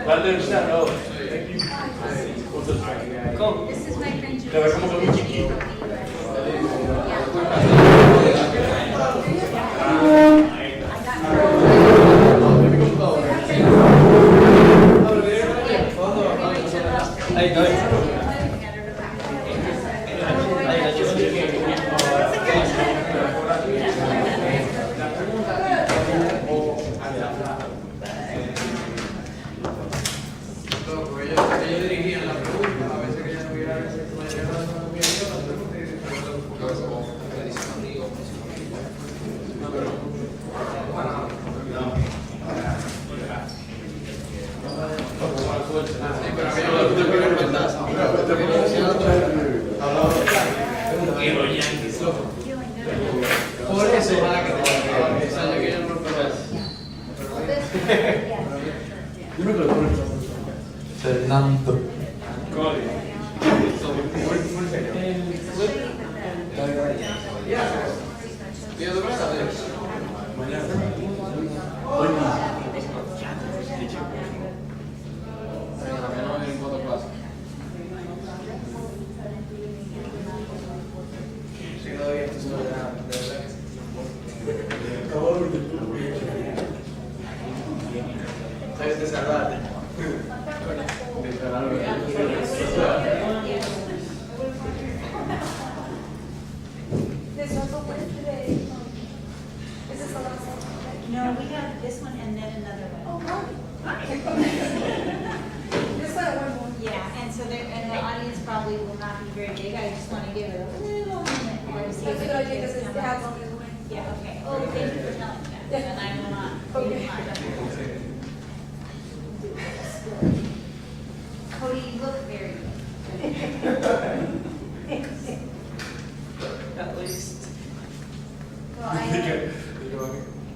párate el stand. Oh, thank you. Come. This is my friend Te ves como que muy chiquito. Ellos dirigían la pregunta, a veces que ya no hubiera Por eso, ojalá que te salga que yo no lo Fernando. This one's open today. Is this the last one? No, we have this one and then another one. Oh, This one, one more. Yeah, and so there, and the audience probably will not be very big. I just want to give it a little minute. see That's if a I good can idea, get because some it has numbers. on his way. Yeah, okay. Oh, thank you for telling me that. And I will not. Okay. Cody, you look very good. At least. Well,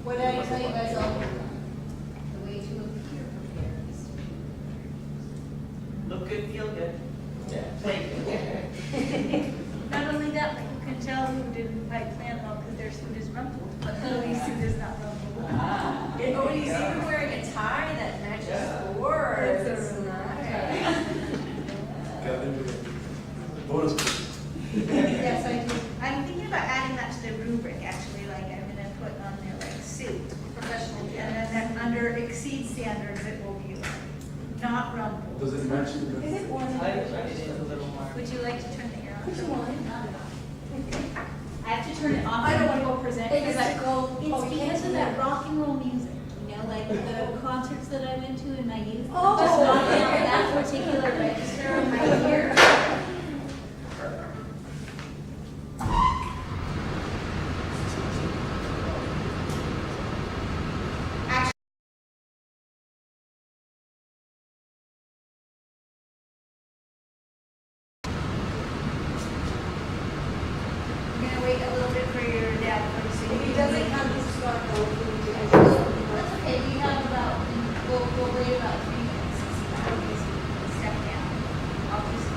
what did I tell you guys all? The way to appear prepared is to be prepared. Look good, feel good. Yeah. Thank you. Not only that, but you can tell who didn't quite plan well because their suit is rumpled, but Chloe's suit is not rumpled. Ah. Oh, and he's even wearing a tie that matches yours. It's a nice. Yes, I do. I'm thinking about adding that to the rubric, actually, like I'm gonna put on there like suit, professional, and then under exceed standards, it will be not rumpled. Does it match the? Is it one? I it is a little more. Would you like to turn the air on? Which one? I have to turn it off. I don't when want people present It because is I to go. It's Oh, you because can't of do that that. rock and roll music, you know, like the concerts that I went to in my youth. Oh. Just knocking on that particular register in my ear. I'm gonna wait a little bit for your dad first. so If he you doesn't can- come to start, That's okay, we have about, we'll wait about 3 minutes. Step down. I'll just.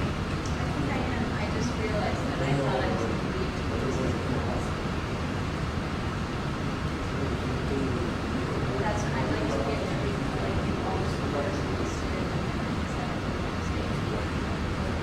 I just realized that I thought I was going to That's what I'd like to get everything, like, all the scores listed and then set up the stage.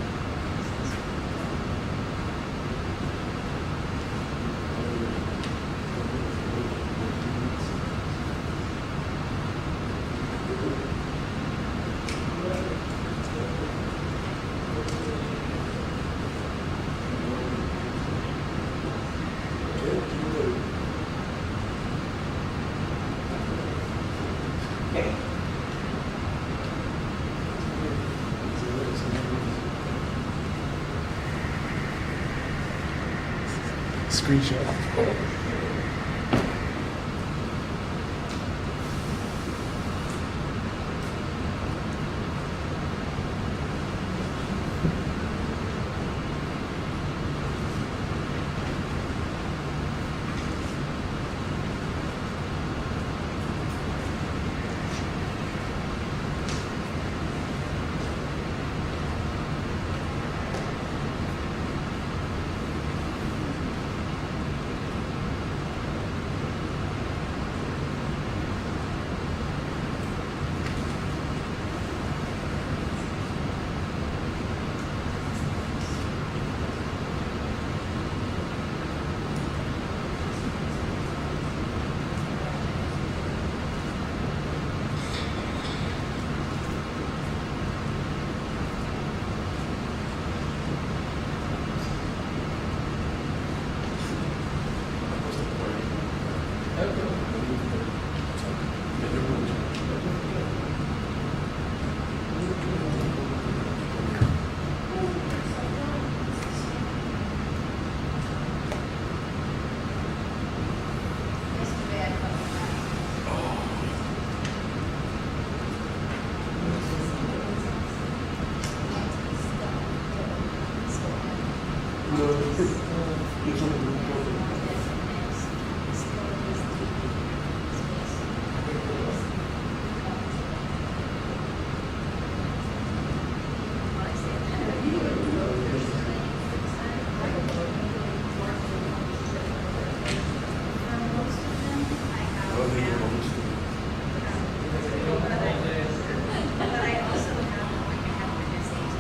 Screenshot.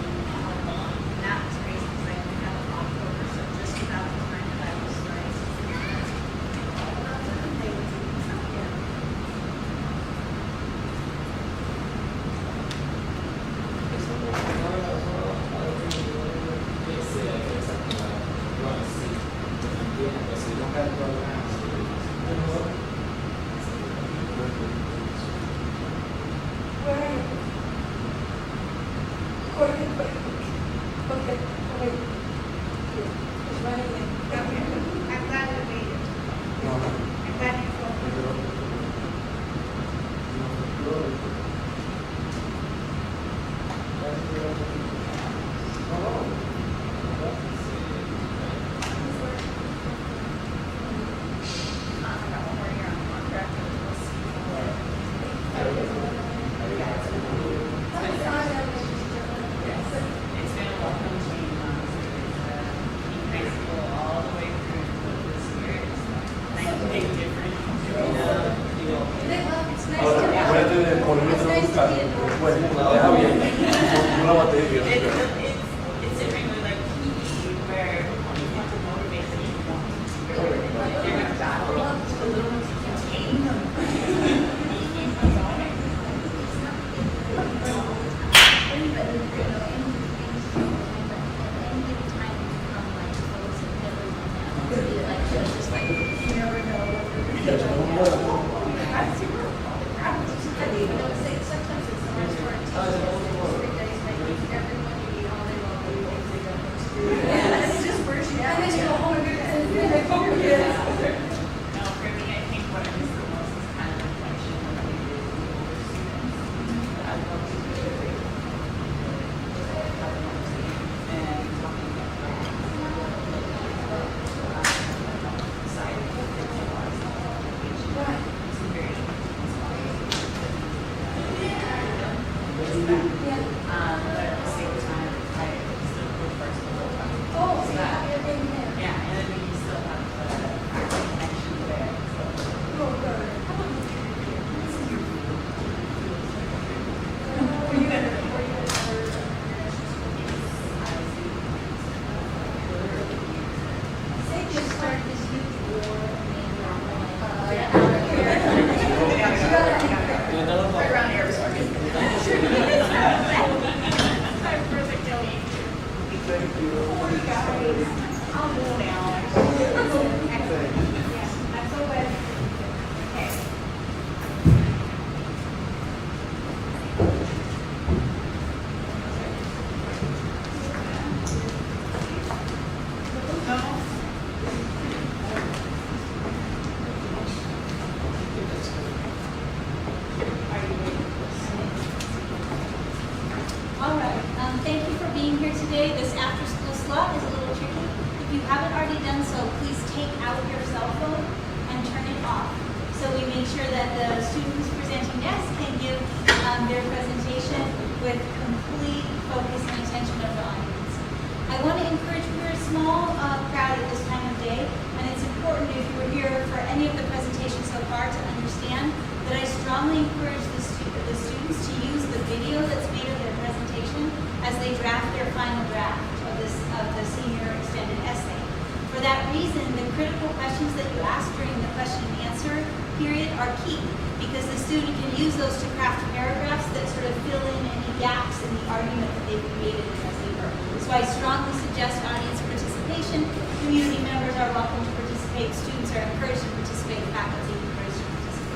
That was crazy because I didn't have a de ponerme a buscar. Bueno, deja bien. Una batería. It's different like PE where you have to motivate the people. They're going to battle a little to contain them. Thank you for being here today. This after-school slot is a little tricky. If you haven't already done so, please take out your cell phone and turn it off. So we make sure that the student who's presenting next can give their presentation with complete focus and attention of the audience. I want to encourage, we're a small crowd at this time of day, and it's important if you were here for any of the presentations so far to understand that I strongly encourage the students to use the video that's made of their presentation as they draft their final draft of the senior extended essay. For that reason, the critical questions that you ask during the question and answer period are key, because the student can use those to craft paragraphs that sort of fill in any gaps in the argument that they've created in the paper. So I strongly suggest audience participation. Community members are welcome to participate. Students are encouraged to participate. Faculty are encouraged to participate.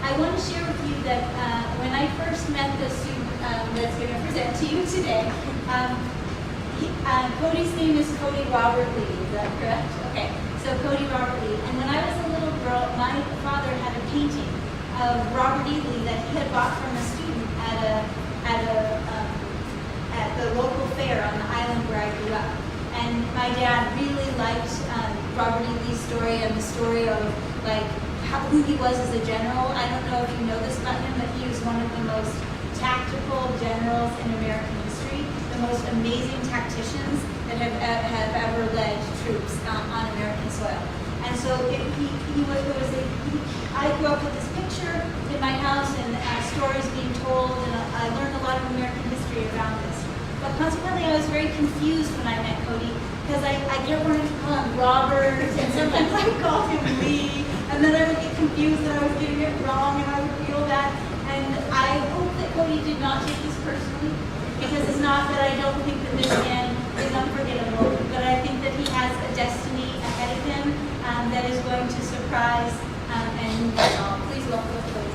I want to share with you that when I first met the student that's going to present to you today, Cody's name is Cody Robert Lee, is that correct? Okay, so Cody Robert Lee. And when I was a little girl, my father had a painting of Robert E. Lee that he had bought from a student at the local fair on the island where I grew up. And my dad really liked Robert E. Lee's story and the story of who he was as a general. I don't know if you know this about him, but he was one of the most tactical generals in American history, the most amazing tacticians that have ever led troops on American soil. And so I grew up with this picture in my house and stories being told, and I learned a lot of American history around this. But consequently, I was very confused when I met Cody, because I kept wanting to call him Robert, and sometimes I called him Lee, and then I would get confused that I was getting it wrong, and I would feel that. And I hope that Cody did not take this personally, because it's not that I don't think that this man is unforgettable, but I think that he has a destiny ahead of him that is going to surprise and move us all. Please welcome Cody.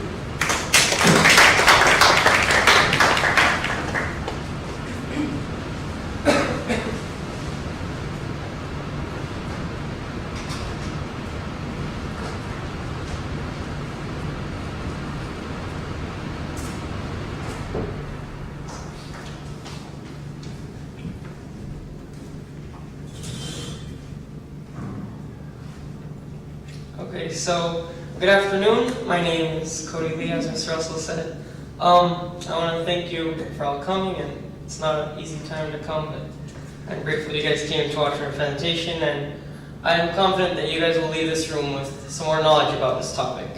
Okay, so good afternoon. My name is Cody Lee, as Mr. Russell said. I want to thank you for all coming, and it's not an easy time to come, but I'm grateful you guys came to watch our presentation, and I'm confident that you guys will leave this room with some more knowledge about this topic.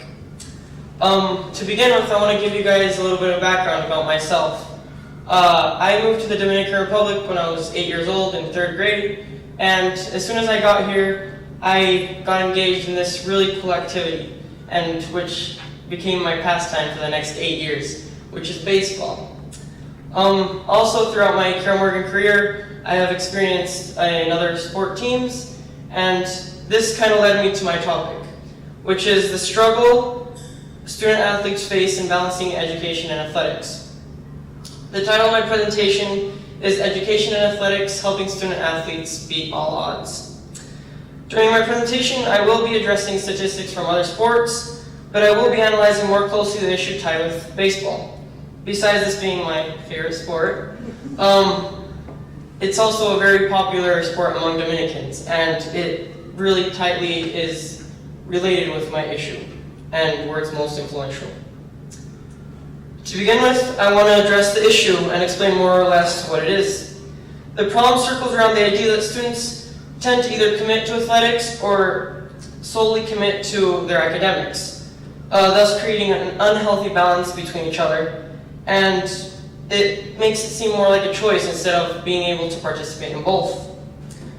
To begin with, I want to give you guys a little bit of background about myself. I moved to the Dominican Republic when I was 8 years old in 3rd grade, and as soon as I got here, I got engaged in this really cool activity, and which became my pastime for the next 8 years, which is baseball. Also, throughout my Carol Morgan career, I have experienced in other sport teams, and this kind of led me to my topic, which is the struggle student athletes face in balancing education and athletics. The title of my presentation is Education and Athletics, Helping Student Athletes Beat All Odds. During my presentation, I will be addressing statistics from other sports, but I will be analyzing more closely the issue tied with baseball. Besides this being my favorite sport, it's also a very popular sport among Dominicans, and it really tightly is related with my issue and where it's most influential. To begin with, I want to address the issue and explain more or less what it is. The problem circles around the idea that students tend to either commit to athletics or solely commit to their academics, thus creating an unhealthy balance between each other, and it makes it seem more like a choice instead of being able to participate in both.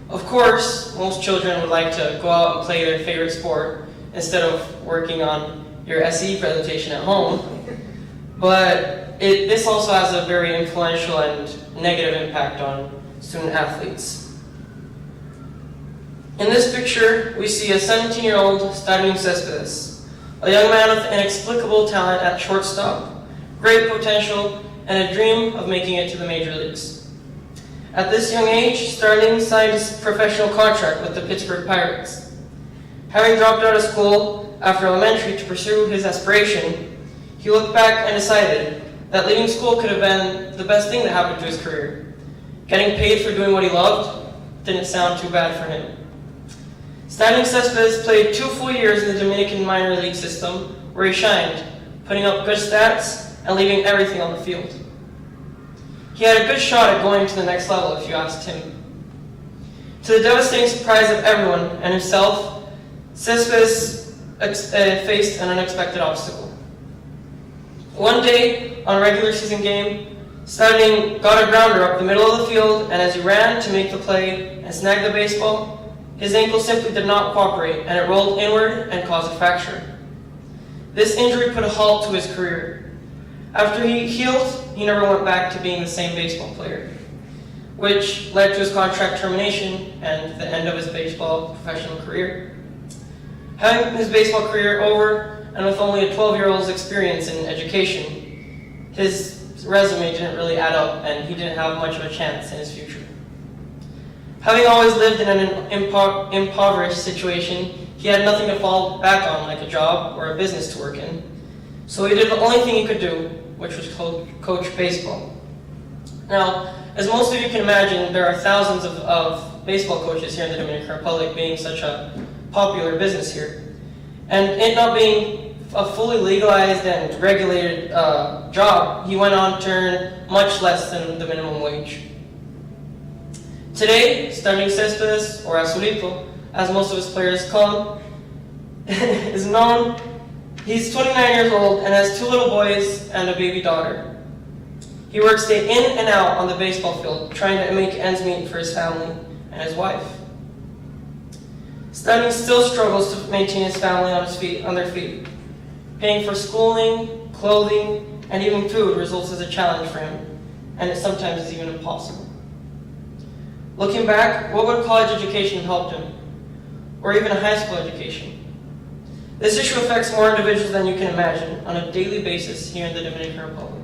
Of course, most children would like to go out and play their favorite sport instead of working on your SE presentation at home, but this also has a very influential and negative impact on student athletes. In this picture, we see a 17-year-old studying Cespedes, a young man with inexplicable talent at shortstop, great potential, and a dream of making it to the major leagues. At this young age, Starling signed his professional contract with the Pittsburgh Pirates. Having dropped out of school after elementary to pursue his aspiration, he looked back and decided that leaving school could have been the best thing that happened to his career. Getting paid for doing what he loved didn't sound too bad for him. Starling Cespedes played 2 full years in the Dominican minor league system, where he shined, putting up good stats and leaving everything on the field. He had a good shot at going to the next level if you asked him. To the devastating surprise of everyone and himself, Cespedes faced an unexpected obstacle. One day, on a regular season game, Starling got a grounder up the middle of the field, and as he ran to make the play and snag the baseball, his ankle simply did not cooperate, and it rolled inward and caused a fracture. This injury put a halt to his career. After he healed, he never went back to being the same baseball player, which led to his contract termination and the end of his baseball professional career. Having his baseball career over, and with only a 12-year-old's experience in education, his resume didn't really add up, and he didn't have much of a chance in his future. Having always lived in an impoverished situation, he had nothing to fall back on, like a job or a business to work in. So he did the only thing he could do, which was coach baseball. Now, as most of you can imagine, there are thousands of baseball coaches here in the Dominican Republic, being such a popular business here. And it not being a fully legalized and regulated job, he went on to earn much less than the minimum wage. Today, Starling Cespedes, or Azulito, as most of his players call him, is known. He's 29 years old and has 2 little boys and a baby daughter. He works day in and out on the baseball field, trying to make ends meet for his family and his wife. Starling still struggles to maintain his family on their feet. Paying for schooling, clothing, and even food results as a challenge for him, and it sometimes is even impossible. Looking back, what would college education have helped him? Or even a high school education? This issue affects more individuals than you can imagine on a daily basis here in the Dominican Republic.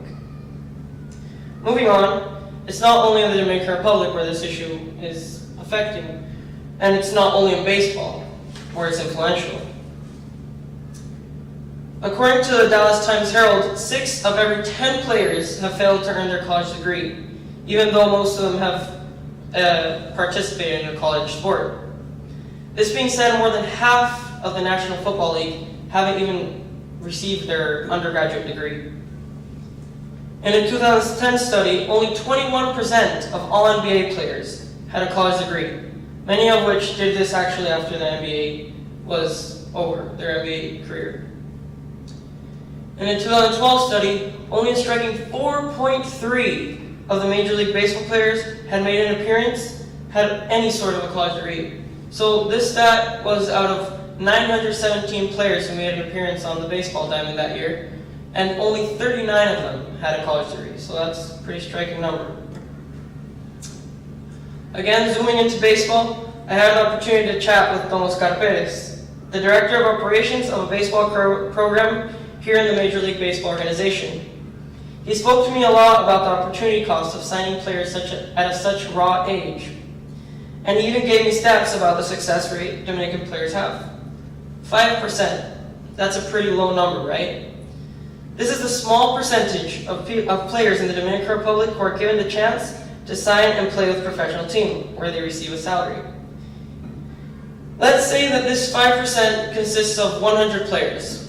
Moving on, it's not only in the Dominican Republic where this issue is affecting, and it's not only in baseball where it's influential. According to the Dallas Times-Herald, 6 of every 10 players have failed to earn their college degree, even though most of them have participated in a college sport. This being said, more than half of the National Football League haven't even received their undergraduate degree. In a 2010 study, only 21% of all NBA players had a college degree, many of which did this actually after the NBA was over, their NBA career. In a 2012 study, only a striking 4.3 of the Major League Baseball players had made an appearance, had any sort of a college degree. So this stat was out of 917 players who made an appearance on the baseball diamond that year, and only 39 of them had a college degree. So that's a pretty striking number. Again, zooming into baseball, I had an opportunity to chat with Don Oscar Perez, the Director of Operations of a baseball program here in the Major League Baseball organization. He spoke to me a lot about the opportunity cost of signing players at such raw age. And he even gave me stats about the success rate Dominican players have. 5%. That's a pretty low number, right? This is the small percentage of players in the Dominican Republic who are given the chance to sign and play with a professional team, where they receive a salary. Let's say that this 5% consists of 100 players.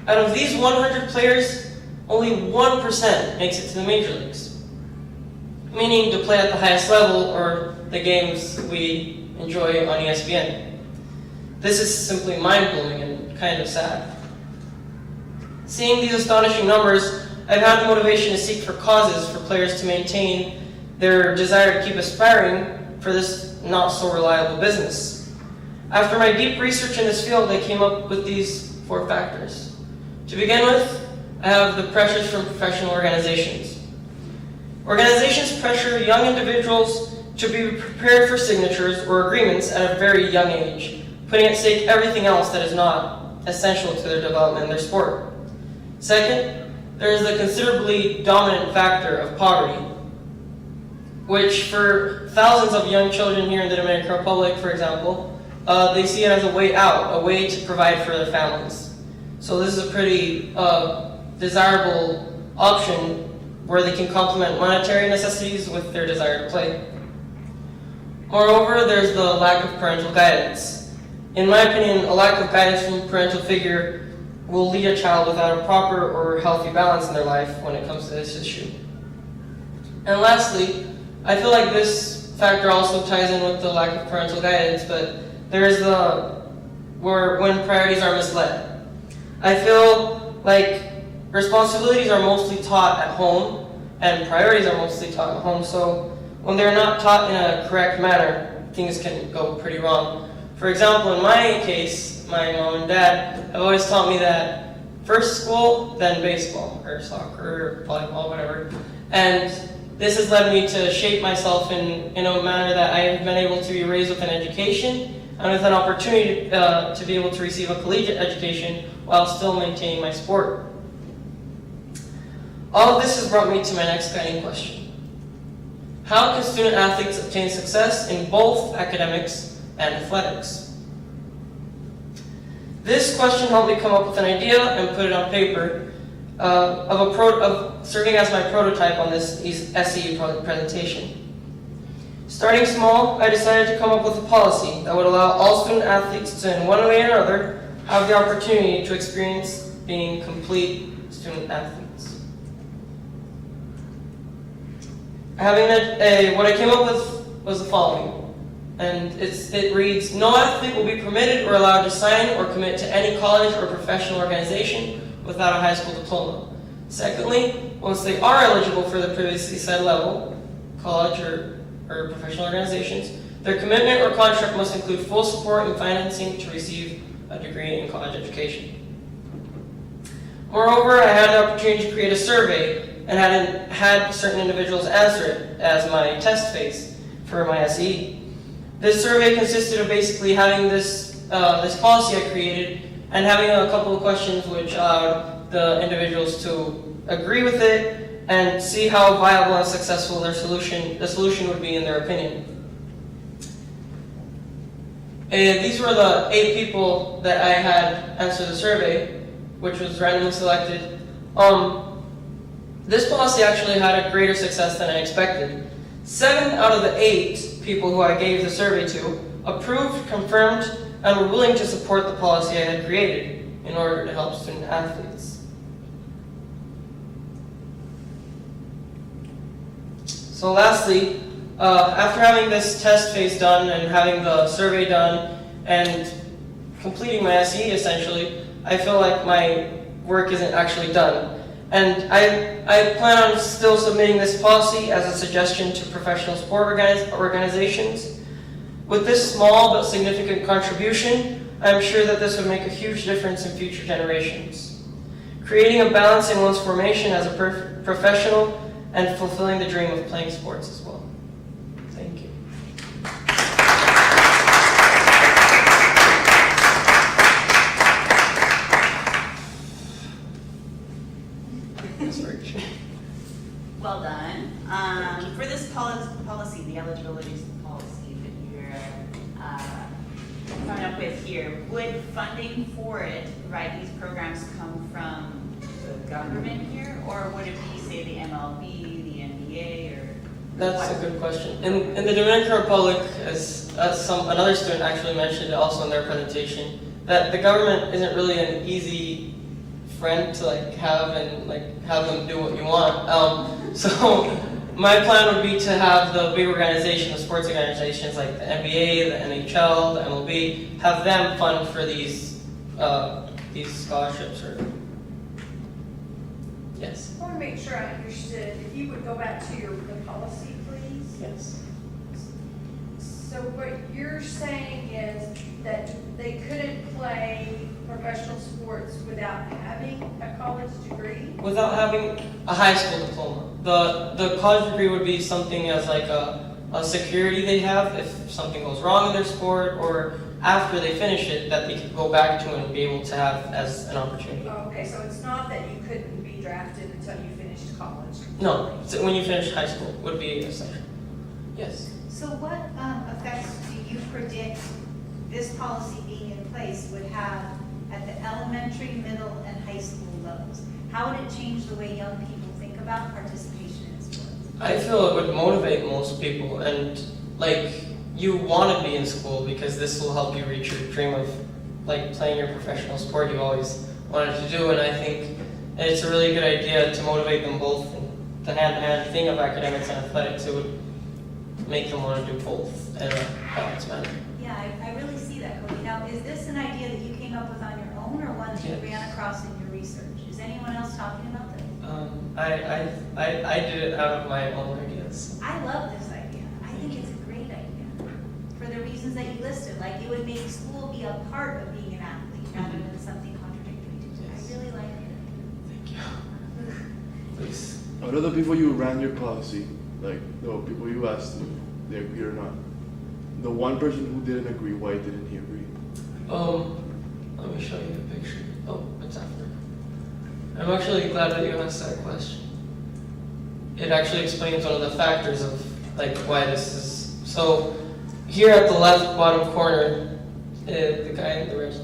Out of these 100 players, only 1% makes it to the major leagues, meaning to play at the highest level or the games we enjoy on ESPN. This is simply mind-blowing and kind of sad. Seeing these astonishing numbers, I've had the motivation to seek for causes for players to maintain their desire to keep aspiring for this not-so-reliable business. After my deep research in this field, I came up with these 4 factors. To begin with, I have the pressures from professional organizations. Organizations pressure young individuals to be prepared for signatures or agreements at a very young age, putting at stake everything else that is not essential to their development in their sport. Second, there is the considerably dominant factor of poverty, which for thousands of young children here in the Dominican Republic, for example, they see it as a way out, a way to provide for their families. So this is a pretty desirable option where they can complement monetary necessities with their desire to play. Moreover, there's the lack of parental guidance. In my opinion, a lack of guidance from a parental figure will lead a child without a proper or healthy balance in their life when it comes to this issue. And lastly, I feel like this factor also ties in with the lack of parental guidance, but there is when priorities are misled. I feel like responsibilities are mostly taught at home and priorities are mostly taught at home, so when they're not taught in a correct manner, things can go pretty wrong. For example, in my case, my mom and dad have always taught me that first school, then baseball, or soccer, or volleyball, whatever. And this has led me to shape myself in a manner that I have been able to be raised with an education and with an opportunity to be able to receive a collegiate education while still maintaining my sport. All of this has brought me to my next guiding question. How can student athletes obtain success in both academics and athletics? This question helped me come up with an idea and put it on paper of serving as my prototype on this SE presentation. Starting small, I decided to come up with a policy that would allow all student athletes to, in one way or another, have the opportunity to experience being complete student athletes. What I came up with was the following. And it reads, no athlete will be permitted or allowed to sign or commit to any college or professional organization without a high school diploma. Secondly, once they are eligible for the previously said level, college or professional organizations, their commitment or contract must include full support and financing to receive a degree in college education. Moreover, I had the opportunity to create a survey and had certain individuals answer it as my test phase for my SE. This survey consisted of basically having this policy I created and having a couple of questions which allowed the individuals to agree with it and see how viable and successful the solution would be in their opinion. And these were the 8 people that I had answer the survey, which was randomly selected. This policy actually had a greater success than I expected. 7 out of the 8 people who I gave the survey to approved, confirmed, and were willing to support the policy I had created in order to help student athletes. So lastly, after having this test phase done and having the survey done and completing my SE essentially, I feel like my work isn't actually done. And I plan on still submitting this policy as a suggestion to professional sport organizations. With this small but significant contribution, I'm sure that this would make a huge difference in future generations, creating a balance in one's formation as a professional and fulfilling the dream of playing sports as well. Thank you. Well done. For this policy, the eligibility policy that you're coming up with here, would funding for it, right, these programs come from the government here, or would it be, say, the MLB, the NBA, or? That's a good question. In the Dominican Republic, as another student actually mentioned also in their presentation, that the government isn't really an easy friend to have and have them do what you want. So my plan would be to have the big organizations, the sports organizations like the NBA, the NHL, the MLB, have them fund for these scholarships. Yes. I want to make sure I understood. If you would go back to the policy, please. Yes. So what you're saying is that they couldn't play professional sports without having a college degree? Without having a high school diploma. The college degree would be something as like a security they have if something goes wrong in their sport, or after they finish it, that they could go back to and be able to have as an opportunity. Oh, okay, so it's not that you couldn't be drafted until you finished college? No, so when you finish high school would be essential. Yes. So what effects do you predict this policy being in place would have at the elementary, middle, and high school levels? How would it change the way young people think about participation in sports? I feel it would motivate most people, and you want to be in school because this will help you reach your dream of playing your professional sport you always wanted to do. And I think it's a really good idea to motivate them both. The hand-to-hand thing of academics and athletics, it would make them want to do both in a balanced manner. Yeah, I really see that, Cody. Now, is this an idea that you came up with on your own, or one that you ran across in your research? Is anyone else talking about this? I did it out of my own ideas. I love this idea. I think it's a great idea for the reasons that you listed. Like, it would make school be a part of being an athlete rather than something contradictory to it. I really like it. Thank you. Please. Out of the people you ran your policy, the people you asked, they agree or not, the one person who didn't agree, why didn't he agree? Let me show you a picture. Oh, it's after. I'm actually glad that you asked that question. It actually explains one of the factors of why this is. So here at the left bottom corner, the guy in the red,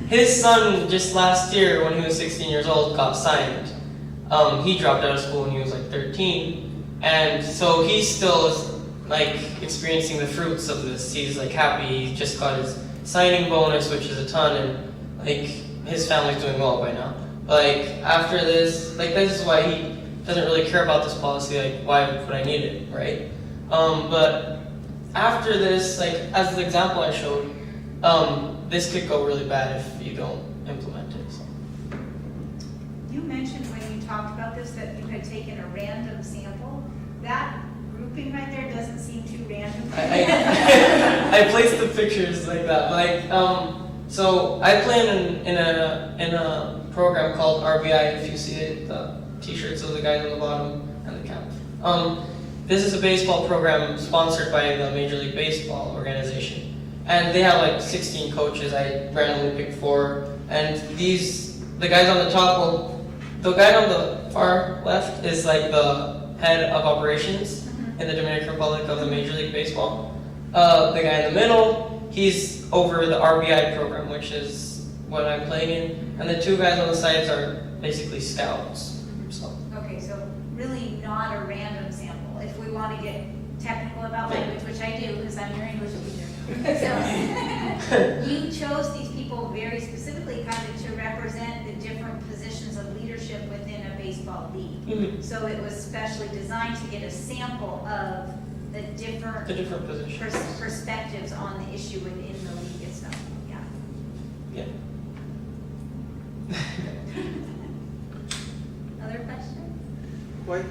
his son just last year, when he was 16 years old, got signed. He dropped out of school when he was 13, and so he still is experiencing the fruits of this. He's happy. He just got his signing bonus, which is a ton, and his family's doing well by now. After this, this is why he doesn't really care about this policy. Why would I need it, right? But after this, as the example I showed, this could go really bad if you don't implement it. So. You mentioned when you talked about this that you had taken a random sample. That grouping right there doesn't seem too random. I placed the pictures like that. So I play in a program called RBI. If you see it, the T-shirts of the guys on the bottom and the cap. This is a baseball program sponsored by the Major League Baseball organization, and they have 16 coaches. I randomly picked 4, and the guys on the top. The guy on the far left is the head of operations in the Dominican Republic of the Major League Baseball. The guy in the middle, he's over the RBI program, which is what I'm playing in, and the 2 guys on the sides are basically scouts. So. Okay, so really not a random sample. If we want to get technical about language, which I do because I'm your English teacher. So you chose these people very specifically kind of to represent the different positions of leadership within a baseball league. Mm-hmm. So it was specially designed to get a sample of the different positions. Perspectives on the issue within the league itself. Yeah, Yeah. Other questions? Why?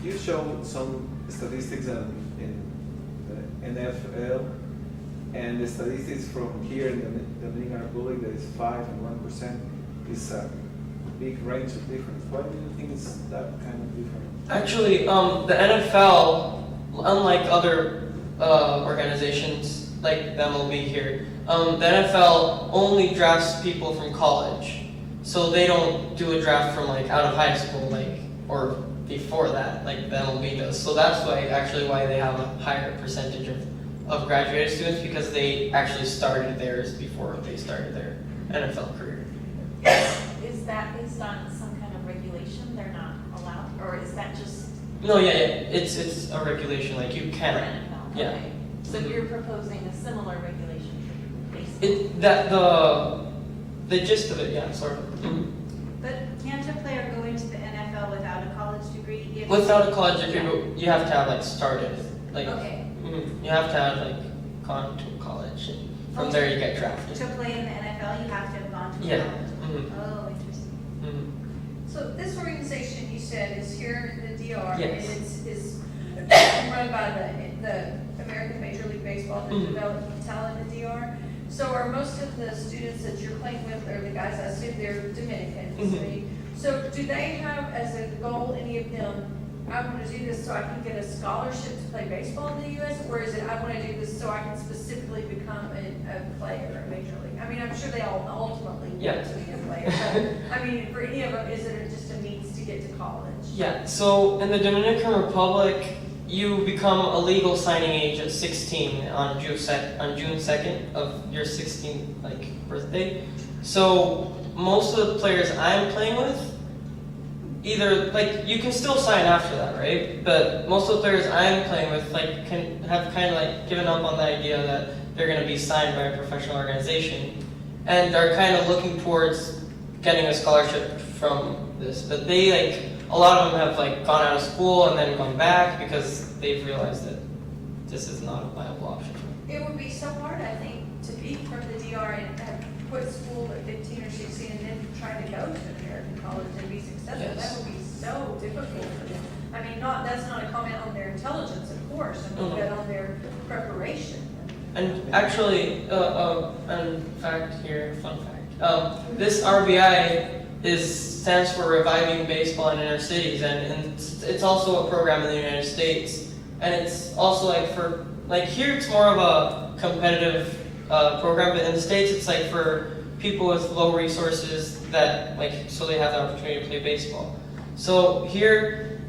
You showed some statistics in the NFL, and the statistics from here in the Dominican Republic, that is 5 and 1%, is a big range of difference. Why do you think it's that kind of different? Actually, the NFL, unlike other organizations like the MLB here, the NFL only drafts people from college. So they don't do a draft from like out of high school, like, or before that, like the MLB does. So that's why they have a higher percentage of graduated students, because they actually started theirs before they started their NFL career. Is that based on some kind of regulation they're not allowed, or is that just? No, yeah, it's a regulation, like you can. NFL, Yeah. okay. So you're proposing a similar regulation for baseball? The gist of it, yeah, sort of. Mhm. But can't a player go into the NFL without a college degree? If Without a college degree, you have to have like started, like, Okay. You have to have like gone to college, and from there you get drafted. To play in the NFL, you have to have gone to Yeah. college. Mhm. Oh, interesting. Mhm. So this organization you said is here in the DR, Yes. and it's run by the American Major League Baseball that developed talent in the DR. So are most of the students that you're playing with, or the guys, I assume they're Dominican, so do they have as a goal, any of them, I want to do this so I can get a scholarship to play baseball in the U.S., or is it I want to do this so I can specifically become a player, a major league? I mean, I'm sure they all ultimately want to be a player, but I mean, for any of them, is it just a means to get to college? Yeah, so in the Dominican Republic, you become a legal signing age at 16 on June 2nd of your 16th birthday. So most of the players I'm playing with, either you can still sign after that, right? But most of the players I'm playing with have kind of given up on the idea that they're going to be signed by a professional organization, and are kind of looking towards getting a scholarship from this. But they a lot of them have gone out of school and then gone back because they've realized that this is not a viable option. It would be so hard, I think, to be from the DR and have quit school at 15 or 16 and then try to go to an American college and be successful. Yes. That would be so difficult for them. I mean, that's not a comment on their intelligence, of course, but on their preparation. And actually, fun fact, this RBI stands for Reviving Baseball in Inner Cities, and it's also a program in the United States, and it's also here it's more of a competitive program, but in the States it's for people with low resources that so they have the opportunity to play baseball. So here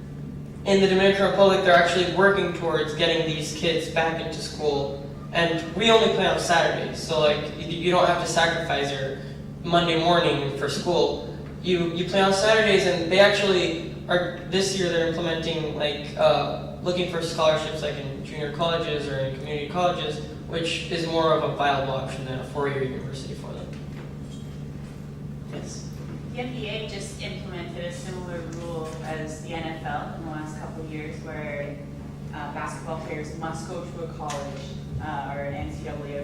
in the Dominican Republic, they're actually working towards getting these kids back into school, and we only play on Saturdays, so you don't have to sacrifice your Monday morning for school. You play on Saturdays, and they actually are, this year they're implementing looking for scholarships in junior colleges or in community colleges, which is more of a viable option than a 4-year university for them. Yes. The NBA just implemented a similar rule as the NFL in the last couple of years, where basketball players must go to a college or an NCAA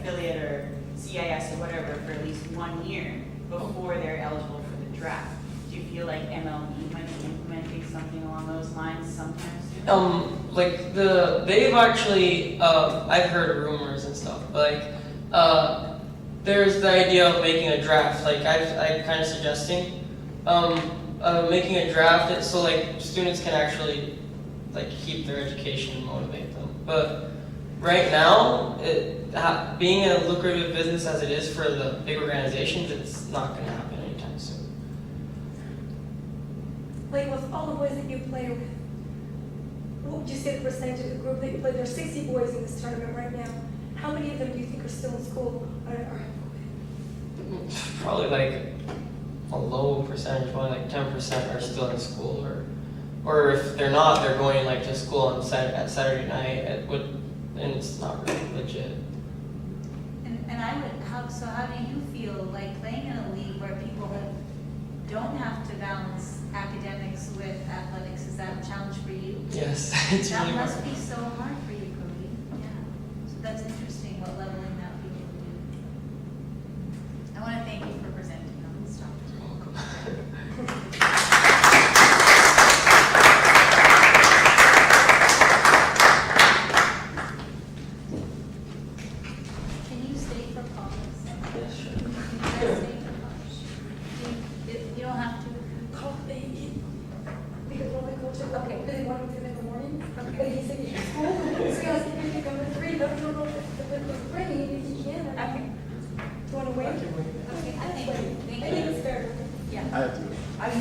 affiliate or CIS or whatever for at least 1 year before they're eligible for the draft. Do you feel like MLB might be implementing something along those lines sometime soon? They've actually, I've heard rumors and stuff, but there's the idea of making a draft. I'm kind of suggesting making a draft so students can actually keep their education and motivate them. But right now, being a lucrative business as it is for the big organizations, it's not going to happen anytime soon. With all the boys that you play with, what would you say the percentage of the group that you play? There's 60 boys in this tournament right now. How many of them do you think are still in school? Probably a low percentage, probably 10% are still in school, or if they're not, they're going to school on at Saturday night and it's not really legit. And how do you feel playing in a league where people don't have to balance academics with athletics? Is that a challenge for you? Yes, it's that really must hard. be so hard for you, Cody. Yeah. So that's interesting what leveling that people do.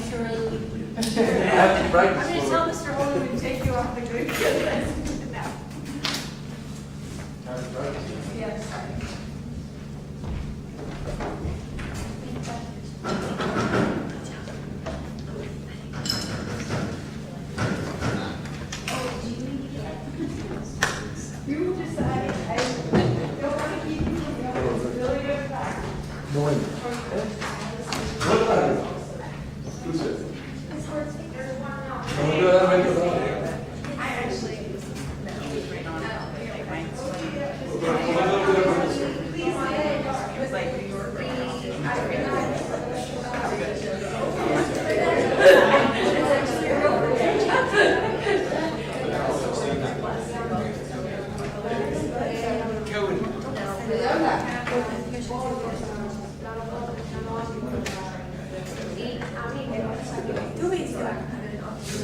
sure. I have to practice I'm gonna for tell it. Mr. Holden to take you off the grid. I have to practice. Yes. You decided, I don't want to keep you, it's a really good fact. No way. It's hard to figure one out. No, I actually,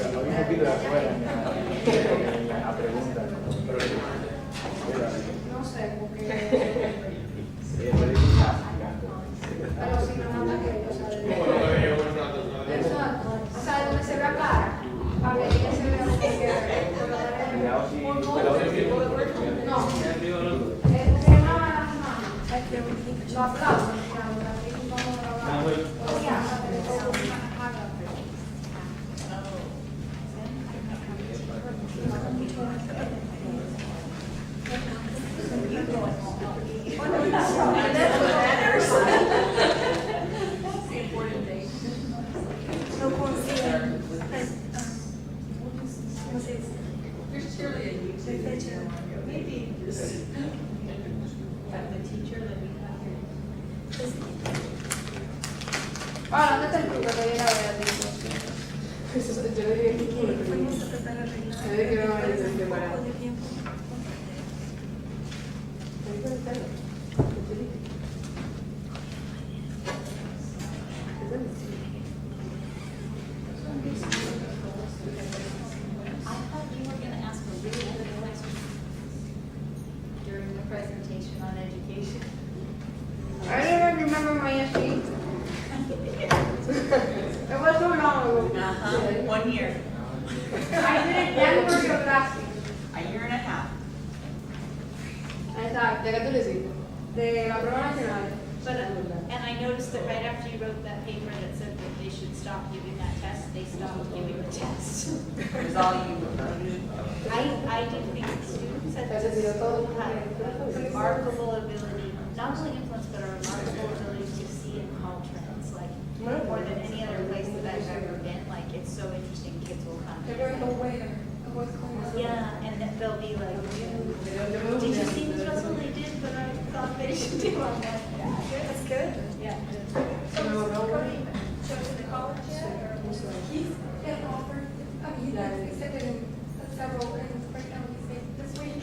Un poquito de afuera en la pregunta. no sé, porque, Pero si no manda que, o sea, exacto, o sea, donde se ve la cara, para que ella se vea no, es que no aplausos, así vamos a grabar. No considero. There's surely a YouTube video. Maybe just have the teacher that we have here. Ahora, ¿dónde está el libro que viene a ver? Yo le dije que yo le dije que no me necesito para. I thought you were gonna ask a really good question during the presentation on education. I don't remember my sheet. It was so long ago. 1 year. I did it January of last year. A year and a half. Exacto, ¿de qué tú le hiciste? De la prueba nacional. But, and I noticed that right after you wrote that paper that said that they should stop giving that test, they stopped giving the test. It was all you. I did think the students at this school had a remarkable ability, not only influence, but a remarkable ability to see and call trends, like more than any other place that I've ever been. Like, it's so interesting, kids will come. They're very aware of what's going on. Yeah, and then they'll be like, did you see Ms. Russell? They did, but I thought they should do on that. That's good. Yeah. So, Cody, chosen the college yet? He's been offered, I mean, he's accepted in several, and right now he's in this week.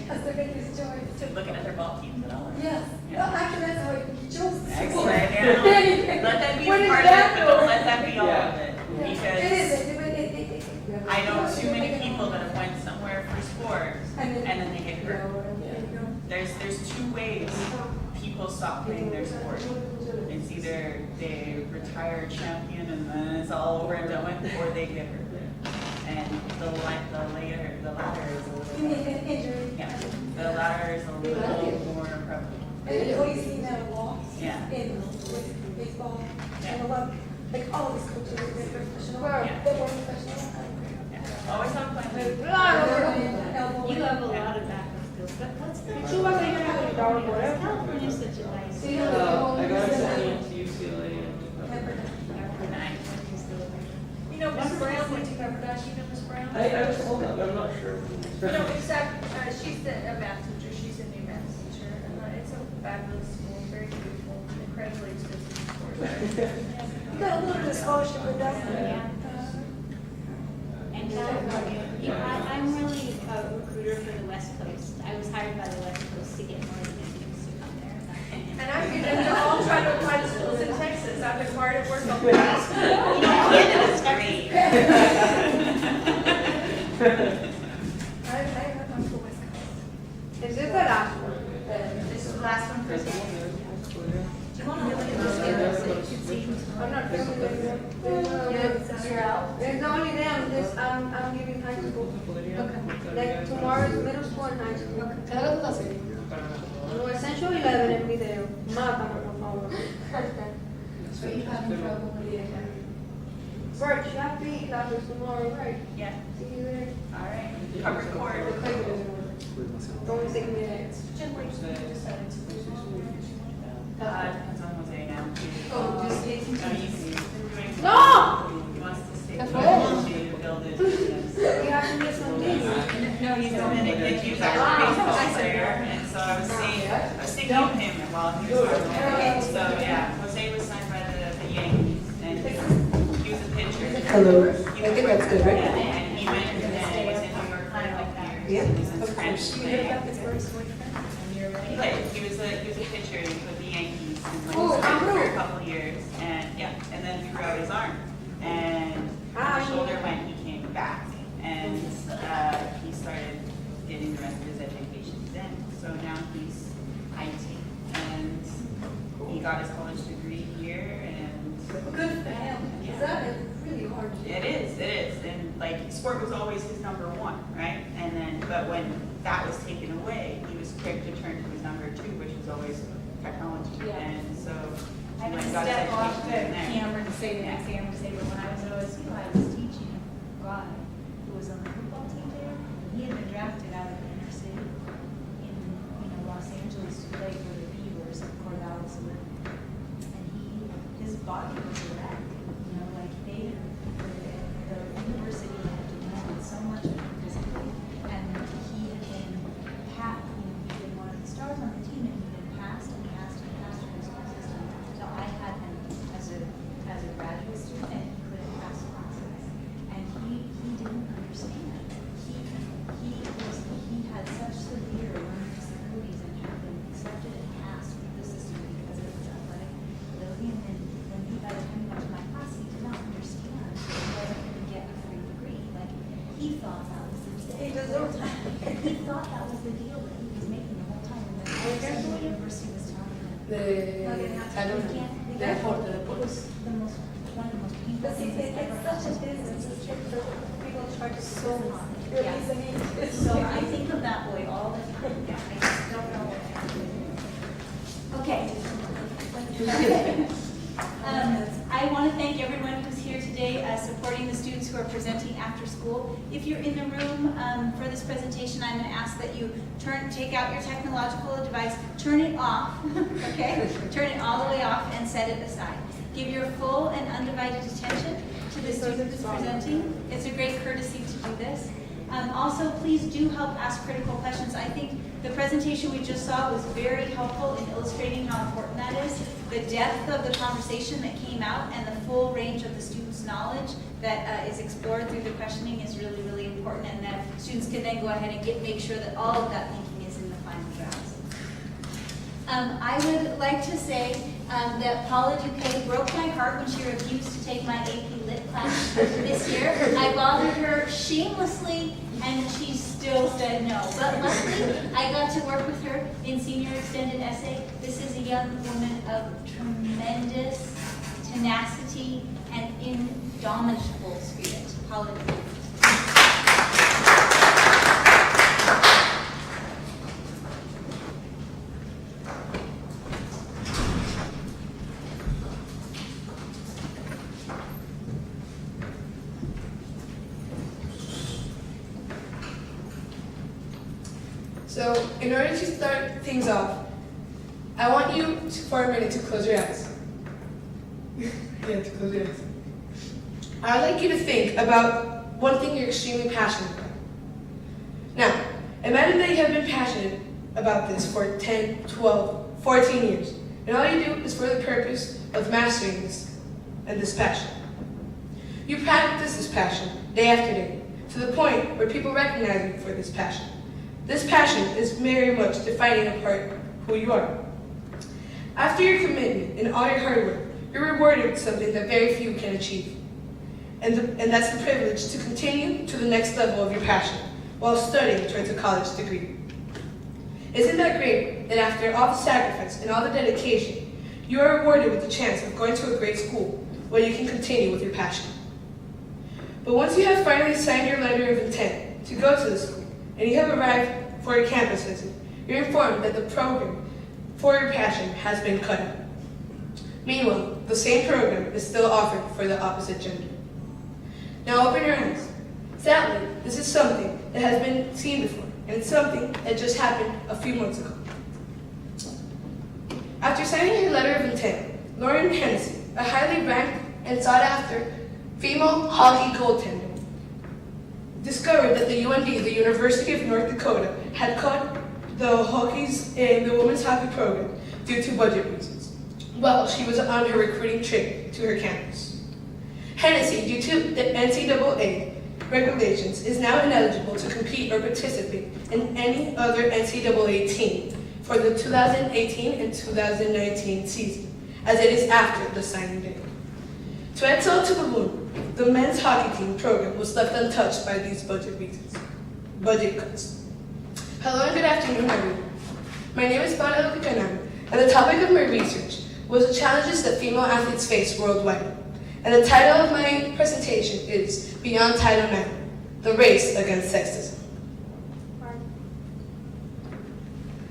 That's the biggest choice. Looking at their ball teams and all. Yes. Yeah. Well, actually, that's how he chose. Excellent, yeah. Let that be a What is part of that it, but don't for? let that be all of it. It Because is. I know too many people that have went somewhere for sports and then they get hurt. There's two ways people stop playing their sport. It's either they retire champion and then it's all over and done with, or they get hurt. And the latter is a You little, mean an injury? yeah, the latter is a little more prevalent. And you always see that a lot Yeah. in with baseball. And a lot, like all of these coaches, they're professional. Yeah. They're more professional. Always have fun. You have a lot of background skills, but what's the? California is such a nice. I got accepted to UCLA. You know, Miss Brown went to Pepperdine, you know Miss Brown? I was told that, but I'm not sure. You know, except, she's a math teacher, she's a new math teacher, and it's a fabulous school, very beautiful, incredibly expensive course. You got a little bit of scholarship with that. And California, I'm really a recruiter for the West Coast. I was hired by the West Coast to get more Dominicans to come there. And I've been, and they're all trying to apply to schools in Texas, I've been hard at work on that. Canada's great. Is this the last one? This is the last one for school. I'm not feeling it. you're out? It's not only them, I'm giving high school. Like tomorrow is middle school and high school. ¿Qué hora tú haces? No, essential 11 en video. Mátame, por favor. So you having trouble with it? Bert, you have PE classes tomorrow, right? Yeah. See you there. All right. Cover court. Don't take minutes. Depends on Jose now. Oh, just he's been doing No! He wants to stay That's with right. to build it. You have to get some things. No, he's Dominican. He was actually baseball player, and so I was thinking of him while he was on there. So yeah, Jose was signed by the Yankees, and he was a pitcher. Hello. I think that's good, right? And he went and was in New York for like years. He was in French. He was a pitcher with the Yankees and like for a couple of years, and then threw out his arm, and his shoulder when he came back, and he started getting the rest of his education then. So now he's IT, and he got his college degree here, and Good for him. Is that really hard? it is, and like sport was always his number one, right? And then, but when that was taken away, he was quick to turn to his number two, which was always technology. Yeah. And so I he can got his step off the education there. camera and say the next thing I'm gonna say, but when I was at OSU, I was teaching a guy who was on the football team there. He had been drafted out of the inner city in, Los Angeles to play for the Beavers of Corvallis. And his body was a wreck, like the university had demanded so much of him physically, and he had been he'd been one of the stars on the team, and he'd been passed and passed and passed through the school system. So I had him as a graduate student, and he couldn't pass classes, and he didn't understand. He had such severe learning disabilities and had been accepted and passed through the system because of his athletic ability, and then by the time he got to my class, he did not understand he wasn't going to get a free degree. Like, he thought that was the deal. He thought that was the deal that he was making the whole time. And then all of a sudden, the university was telling him, I don't know. it was one of the most painful things he's ever had. It's such a business. People charge so much. Yeah. So I think of that boy all the time. Yeah, I just don't know what happened. Okay. I want to thank everyone who's here today supporting the students who are presenting after school. If you're in the room for this presentation, I'm going to ask that you take out your technological device, turn it off, okay? Turn it all the way off and set it aside. Give your full and undivided attention to the student who's presenting. It's a great courtesy to do this. Also, please do help ask critical questions. I think the presentation we just saw was very helpful in illustrating how important that is. The depth of the conversation that came out and the full range of the students' knowledge that is explored through the questioning is really, really important, and that students can then go ahead and make sure that all of that thinking is in the final drafts. I would like to say that Paula Duque broke my heart when she refused to take my AP Lit class this year. I bothered her shamelessly, and she still said no. But luckily, I got to work with her in senior extended essay. This is a young woman of tremendous tenacity and indomitable spirit. Paula Duque. So, in order to start things off, I want you for a minute to close your eyes. To close your eyes. I'd like you to think about one thing you're extremely passionate about. Now, imagine that you have been passionate about this for 10, 12, 14 years, and all you do is for the purpose of mastering this and this passion. You practice this passion day after day, to the point where people recognize you for this passion. This passion is very much defining a part of who you are. After your commitment and all your hard work, you're rewarded with something that very few can achieve. And that's the privilege to continue to the next level of your passion while studying towards a college degree. Isn't that great that after all the sacrifice and all the dedication, you are rewarded with the chance of going to a great school where you can continue with your passion? But once you have finally signed your letter of intent to go to the school, and you have arrived for a campus visit, you're informed that the program for your passion has been cut out. Meanwhile, the same program is still offered for the opposite gender. Now open your eyes. Sadly, this is something that has been seen before, and it's something that just happened a few months ago. After signing her letter of intent, Lauren Hennessy, a highly ranked and sought-after female hockey goaltender, discovered that the UND, the University of North Dakota, had cut the hockey's and the women's hockey program due to budget reasons, while she was on her recruiting trip to her campus. Hennessy, due to the NCAA regulations, is now ineligible to compete or participate in any other NCAA team for the 2018 and 2019 season, as it is after the signing date. To add salt to the wound, the men's hockey team program was left untouched by these budget cuts. Hello and good afternoon, everyone. My name is Paula Lucanano, and the topic of my research was the challenges that female athletes face worldwide. And the title of my presentation is Beyond Title IX, The Race Against Sexism.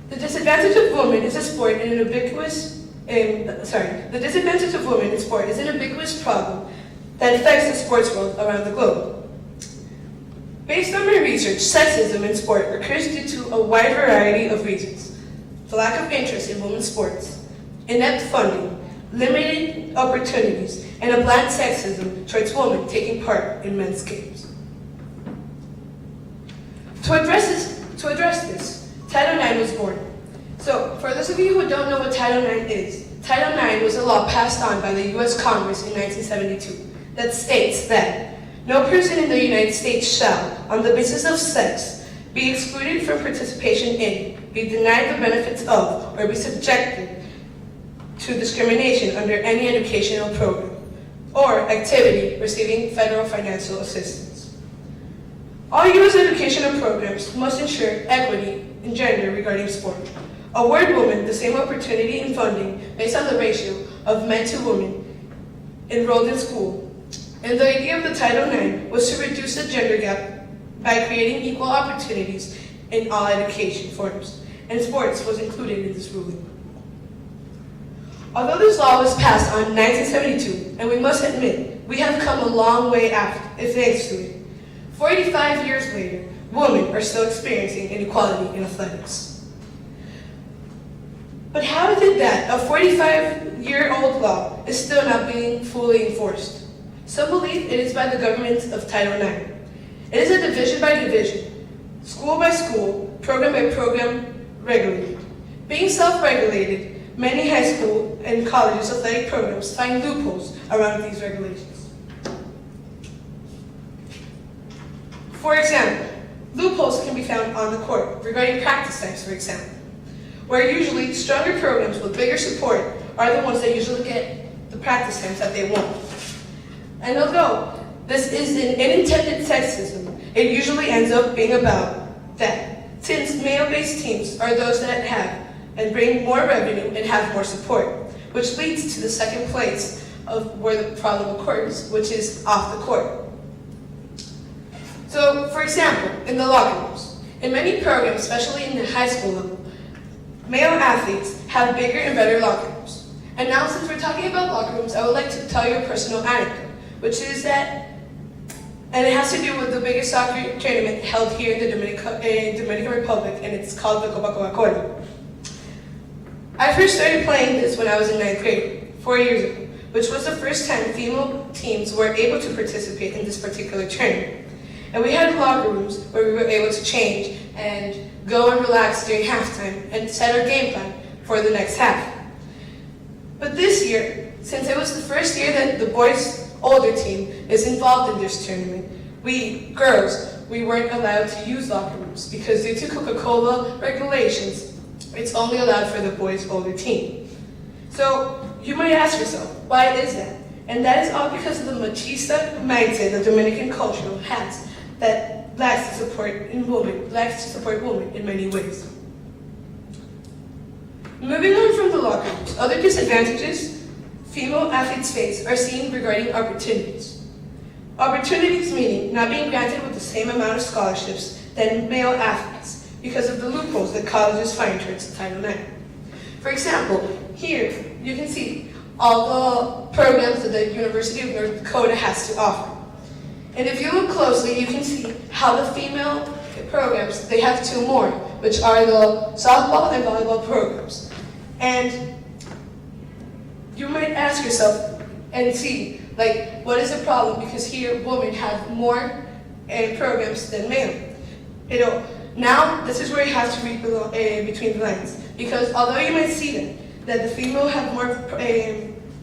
The disadvantage of women is a sport in an ubiquitous the disadvantage of women in sport is an ubiquitous problem that affects the sports world around the globe. Based on my research, sexism in sport occurs due to a wide variety of reasons: the lack of interest in women's sports, inept funding, limited opportunities, and a blatant sexism towards women taking part in men's games. To address this, Title IX was born. So, for those of you who don't know what Title IX is, Title IX was a law passed on by the U.S. Congress in 1972 that states that no person in the United States shall, on the basis of sex, be excluded from participation in, be denied the benefits of, or be subjected to discrimination under any educational program or activity receiving federal financial assistance. All U.S. educational programs must ensure equity in gender regarding sport, award women the same opportunity and funding based on the ratio of men to women enrolled in school. And the idea of the Title IX was to reduce the gender gap by creating equal opportunities in all education forms, and sports was included in this ruling. Although this law was passed on 1972, and we must admit, we have come a long way thanks to it, 45 years later, women are still experiencing inequality in athletics. But how is it that a 45-year-old law is still not being fully enforced? Some believe it is by the government of Title IX. It is a division by division, school by school, program by program regulated. Being self-regulated, many high school and colleges athletic programs find loopholes around these regulations. For example, loopholes can be found on the court regarding practice times, for example, where usually stronger programs with bigger support are the ones that usually get the practice times that they want. And although this is an unintended sexism, it usually ends up being about that, since male-based teams are those that have and bring more revenue and have more support, which leads to the second place of where the problem occurs, which is off the court. So, for example, in the locker rooms, in many programs, especially in the high school level, male athletes have bigger and better locker rooms. And now, since we're talking about locker rooms, I would like to tell you a personal anecdote, which is that, and it has to do with the biggest soccer tournament held here in the Dominican Republic, and it's called the Copa Coca-Cola. I first started playing this when I was in 9th grade, 4 years ago, which was the first time female teams were able to participate in this particular tournament. And we had locker rooms where we were able to change and go and relax during halftime and set our game plan for the next half. But this year, since it was the first year that the boys' older team is involved in this tournament, we girls, we weren't allowed to use locker rooms because due to Coca-Cola regulations, it's only allowed for the boys' older team. So you might ask yourself, why is that? And that is all because of the machista mindset the Dominican culture has that lacks to support women in many ways. Moving on from the locker rooms, other disadvantages female athletes face are seen regarding opportunities. Opportunities meaning not being granted with the same amount of scholarships than male athletes because of the loopholes that colleges find towards Title IX. For example, here you can see all the programs that the University of North Dakota has to offer. And if you look closely, you can see how the female programs, they have two more, which are the softball and volleyball programs. And you might ask yourself and see, like, what is the problem? Because here, women have more programs than men. Now, this is where you have to read between the lines. Because although you might see that the female have more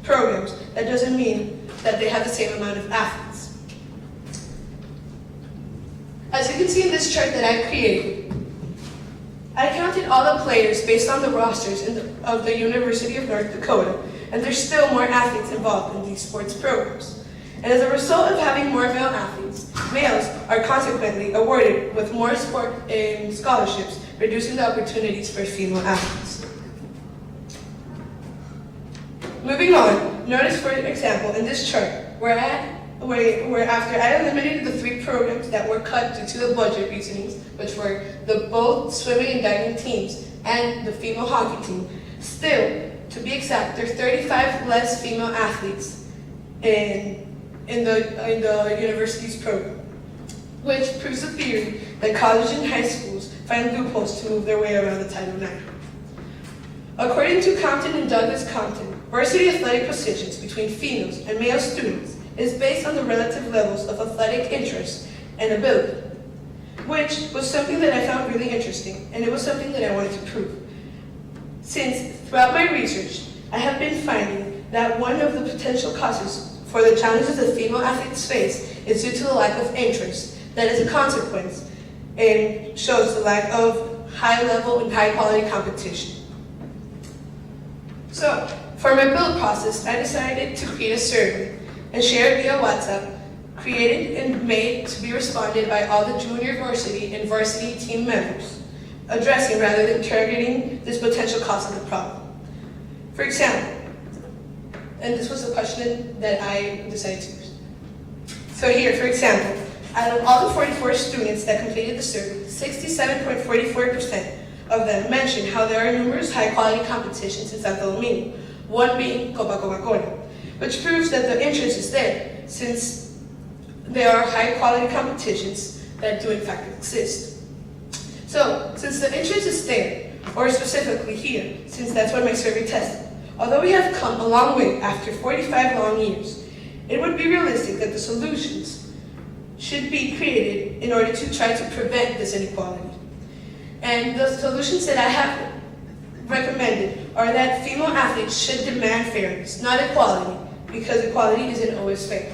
programs, that doesn't mean that they have the same amount of athletes. As you can see in this chart that I created, I counted all the players based on the rosters of the University of North Dakota, and there's still more athletes involved in these sports programs. And as a result of having more male athletes, males are consequently awarded with more sport scholarships, reducing the opportunities for female athletes. Moving on, notice for example in this chart where after I eliminated the 3 programs that were cut due to the budget reasonings, which were the both swimming and diving teams and the female hockey team, still, to be exact, there are 35 less female athletes in the university's program, which proves the theory that colleges and high schools find loopholes to move their way around the Title IX. According to Compton and Douglas Compton, varsity athletic positions between females and male students is based on the relative levels of athletic interest and ability, which was something that I found really interesting, and it was something that I wanted to prove. Since throughout my research, I have been finding that one of the potential causes for the challenges that female athletes face is due to the lack of interest. That is a consequence and shows the lack of high level and high quality competition. So, for my build process, I decided to create a survey and share it via WhatsApp, created and made to be responded by all the junior varsity and varsity team members, addressing rather than targeting this potential cause of the problem. For example, and this was the question that I decided to use. So here, for example, out of all the 44 students that completed the survey, 67.44% of them mentioned how there are numerous high-quality competitions in Santo Domingo, one being Copacabana, which proves that the interest is there, since there are high-quality competitions that do in fact exist. So, since the interest is there, or specifically here, since that's what my survey tested, although we have come a long way after 45 long years, it would be realistic that the solutions should be created in order to try to prevent this inequality. And the solutions that I have recommended are that female athletes should demand fairness, not equality, because equality isn't always fair.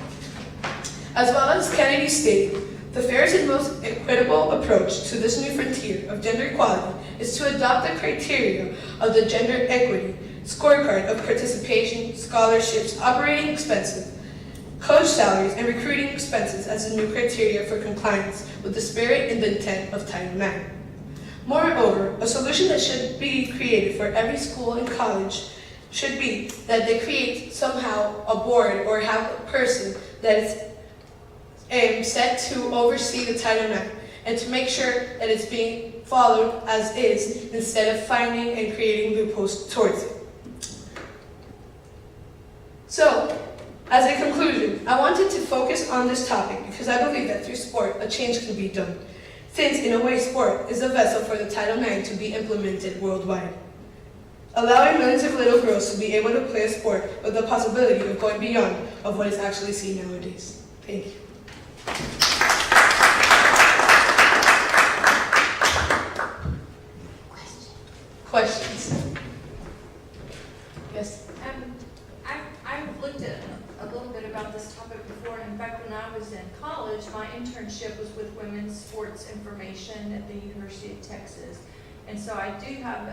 As well as Kennedy stated, the fairest and most equitable approach to this new frontier of gender equality is to adopt the criteria of the gender equity scorecard of participation, scholarships, operating expenses, coach salaries, and recruiting expenses as the new criteria for compliance with the spirit and the intent of Title IX. Moreover, a solution that should be created for every school and college should be that they create somehow a board or have a person that is set to oversee the Title IX and to make sure that it's being followed as is instead of finding and creating loopholes towards it. So, as a conclusion, I wanted to focus on this topic because I believe that through sport, a change can be done. Since, in a way, sport is a vessel for the Title IX to be implemented worldwide, allowing millions of little girls to be able to play a sport with the possibility of going beyond of what is actually seen nowadays. Thank you. Questions? Yes? I've looked at a little bit about this topic before. In fact, when I was in college, my internship was with women's sports information at the University of Texas. And so I do have,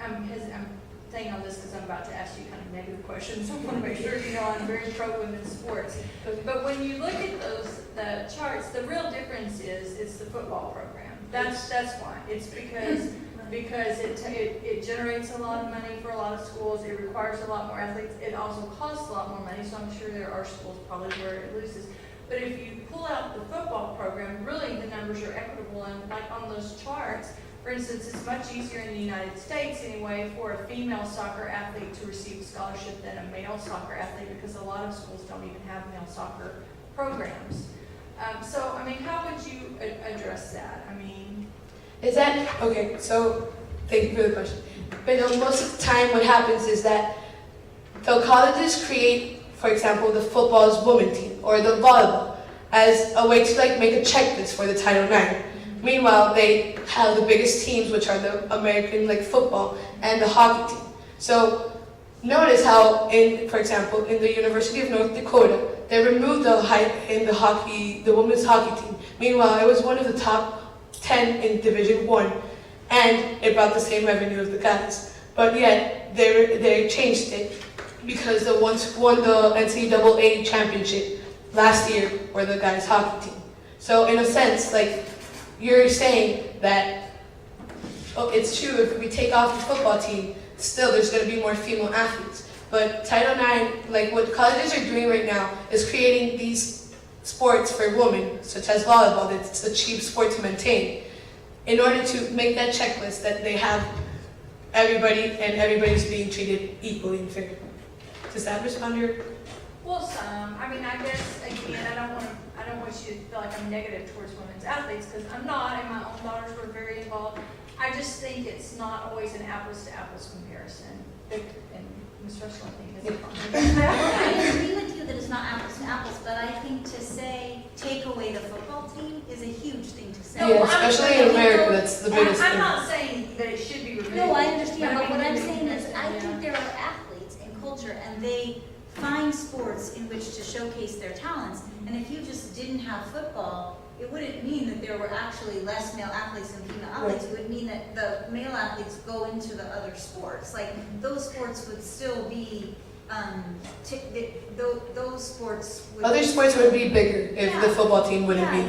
I'm saying all this because I'm about to ask you kind of negative questions. So I want to make sure you know I'm very pro women's sports. But when you look at the charts, the real difference is it's the football program. That's why. It's because it generates a lot of money for a lot of schools. It requires a lot more athletes. It also costs a lot more money. So I'm sure there are schools probably where it loses. But if you pull out the football program, really the numbers are equitable, and like on those charts, for instance, it's much easier in the United States anyway for a female soccer athlete to receive a scholarship than a male soccer athlete, because a lot of schools don't even have male soccer programs. So, I mean, how would you address that? I mean, Is that, okay, so, thank you for the question. But most of the time what happens is that the colleges create, for example, the football's women team or the volleyball as a way to like make a checklist for the Title IX. Meanwhile, they have the biggest teams, which are the American like football and the hockey team. So notice how, for example, in the University of North Dakota, they removed the women's hockey team. Meanwhile, it was one of the top 10 in Division I, and it brought the same revenue as the guys. But yet, they changed it because the ones who won the NCAA championship last year were the guys' hockey team. So in a sense, like, you're saying that, it's true, if we take off the football team, still there's going to be more female athletes. But Title IX, like what colleges are doing right now, is creating these sports for women, such as volleyball, that's a cheap sport to maintain, in order to make that checklist that they have everybody and everybody's being treated equally and fair. Does that respond to your? well, some. I mean, I guess again, I don't want you to feel like I'm negative towards women's athletes, because I'm not, and my own daughters were very involved. I just think it's not always an apples to apples comparison. And Ms. Russell, I think, is I agree with you that it's not apples to apples, but I think to say take away the football team is a huge thing to say. Yeah, especially in America, that's the biggest thing. I'm not saying that it should be removed. No, I understand, but what I'm maybe saying is, I yeah. think there are athletes in culture, and they find sports in which to showcase their talents, and if you just didn't have football, it wouldn't mean that there were actually less male athletes than female athletes. It would mean that the male athletes go into the other sports. Like, those sports would still be, those sports would... Other sports would be bigger if the football team wouldn't be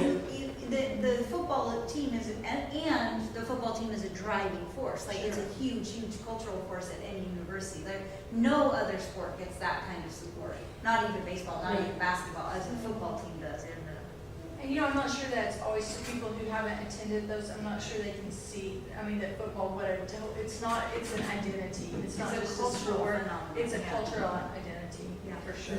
there. The football team is, and the football team is a driving force. Like, it's a huge, huge cultural force at any university. Like, no other sport gets that kind of support. Not even baseball, not even basketball, as the football team does. And I'm not sure that's always, to people who haven't attended those, I'm not sure they can see, that football, whatever, it's not, it's an identity. It's not just a sport, it's a cultural identity, for sure.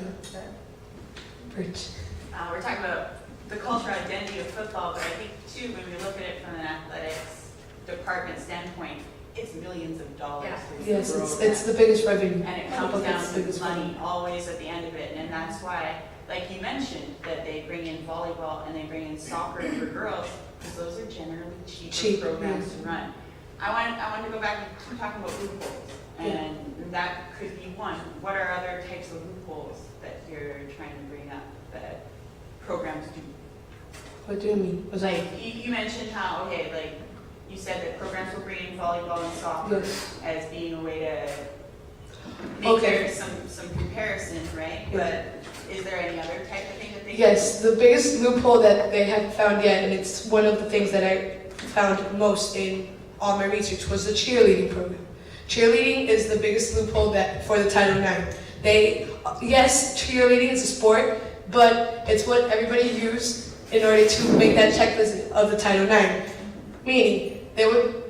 We're talking about the cultural identity of football, but I think too, when we look at it from an athletics department standpoint, it's millions of dollars. Yes, it's the biggest revenue. And it comes down to money always at the end of it, and that's why, like you mentioned, that they bring in volleyball and they bring in soccer for girls, because those are generally cheaper programs to run. I want to go back to talking about loopholes, and that could be one. What are other types of loopholes that you're trying to bring up that programs do? What do you mean? You mentioned how, like you said that programs will bring in volleyball and soccer as being a way to make there some comparisons, right? But is there any other type of thing that they Yes, the biggest loophole that they have found yet, and it's one of the things that I found most in all my research, was the cheerleading program. Cheerleading is the biggest loophole for the Title IX. Yes, cheerleading is a sport, but it's what everybody used in order to make that checklist of the Title IX. Meaning, they would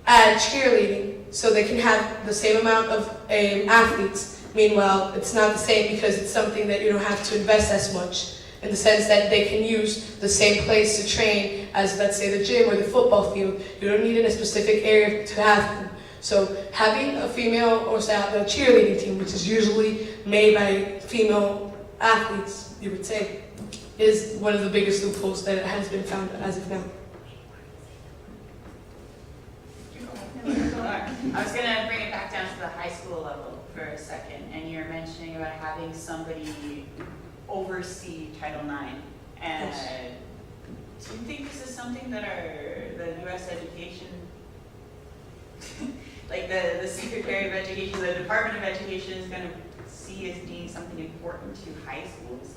add cheerleading so they can have the same amount of athletes. Meanwhile, it's not the same because it's something that you don't have to invest as much, in the sense that they can use the same place to train as, let's say, the gym or the football field. You don't need it in a specific area to have them. So having a female or a cheerleading team, which is usually made by female athletes, you would say, is one of the biggest loopholes that has been found as of now. I was going to bring it back down to the high school level for a second, and you're mentioning about having somebody oversee Title IX. And do you think this is something that the U.S. education, like the Secretary of Education, the Department of Education is going to see as being something important to high schools?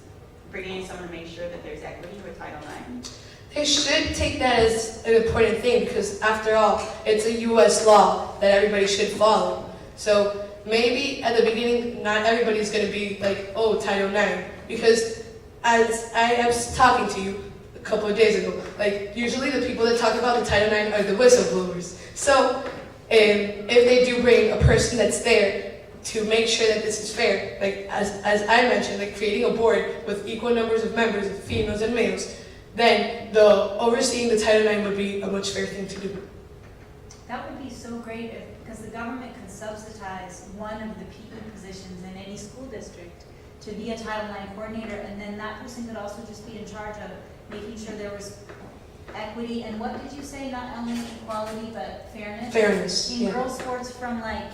Bringing in someone to make sure that there's equity with Title IX? They should take that as an important thing because, after all, it's a U.S. law that everybody should follow. So maybe at the beginning, not everybody's going to be like, oh, Title IX, because as I was talking to you a couple of days ago, like usually the people that talk about the Title IX are the whistleblowers. So if they do bring a person that's there to make sure that this is fair, like as I mentioned, like creating a board with equal numbers of members, of females and males, then the overseeing the Title IX would be a much fair thing to do. That would be so great because the government could subsidize one of the PE positions in any school district to be a Title IX coordinator, and then that person could also just be in charge of making sure there was equity, and what did you say, not only equality but fairness? Fairness, in yeah. girls' sports from like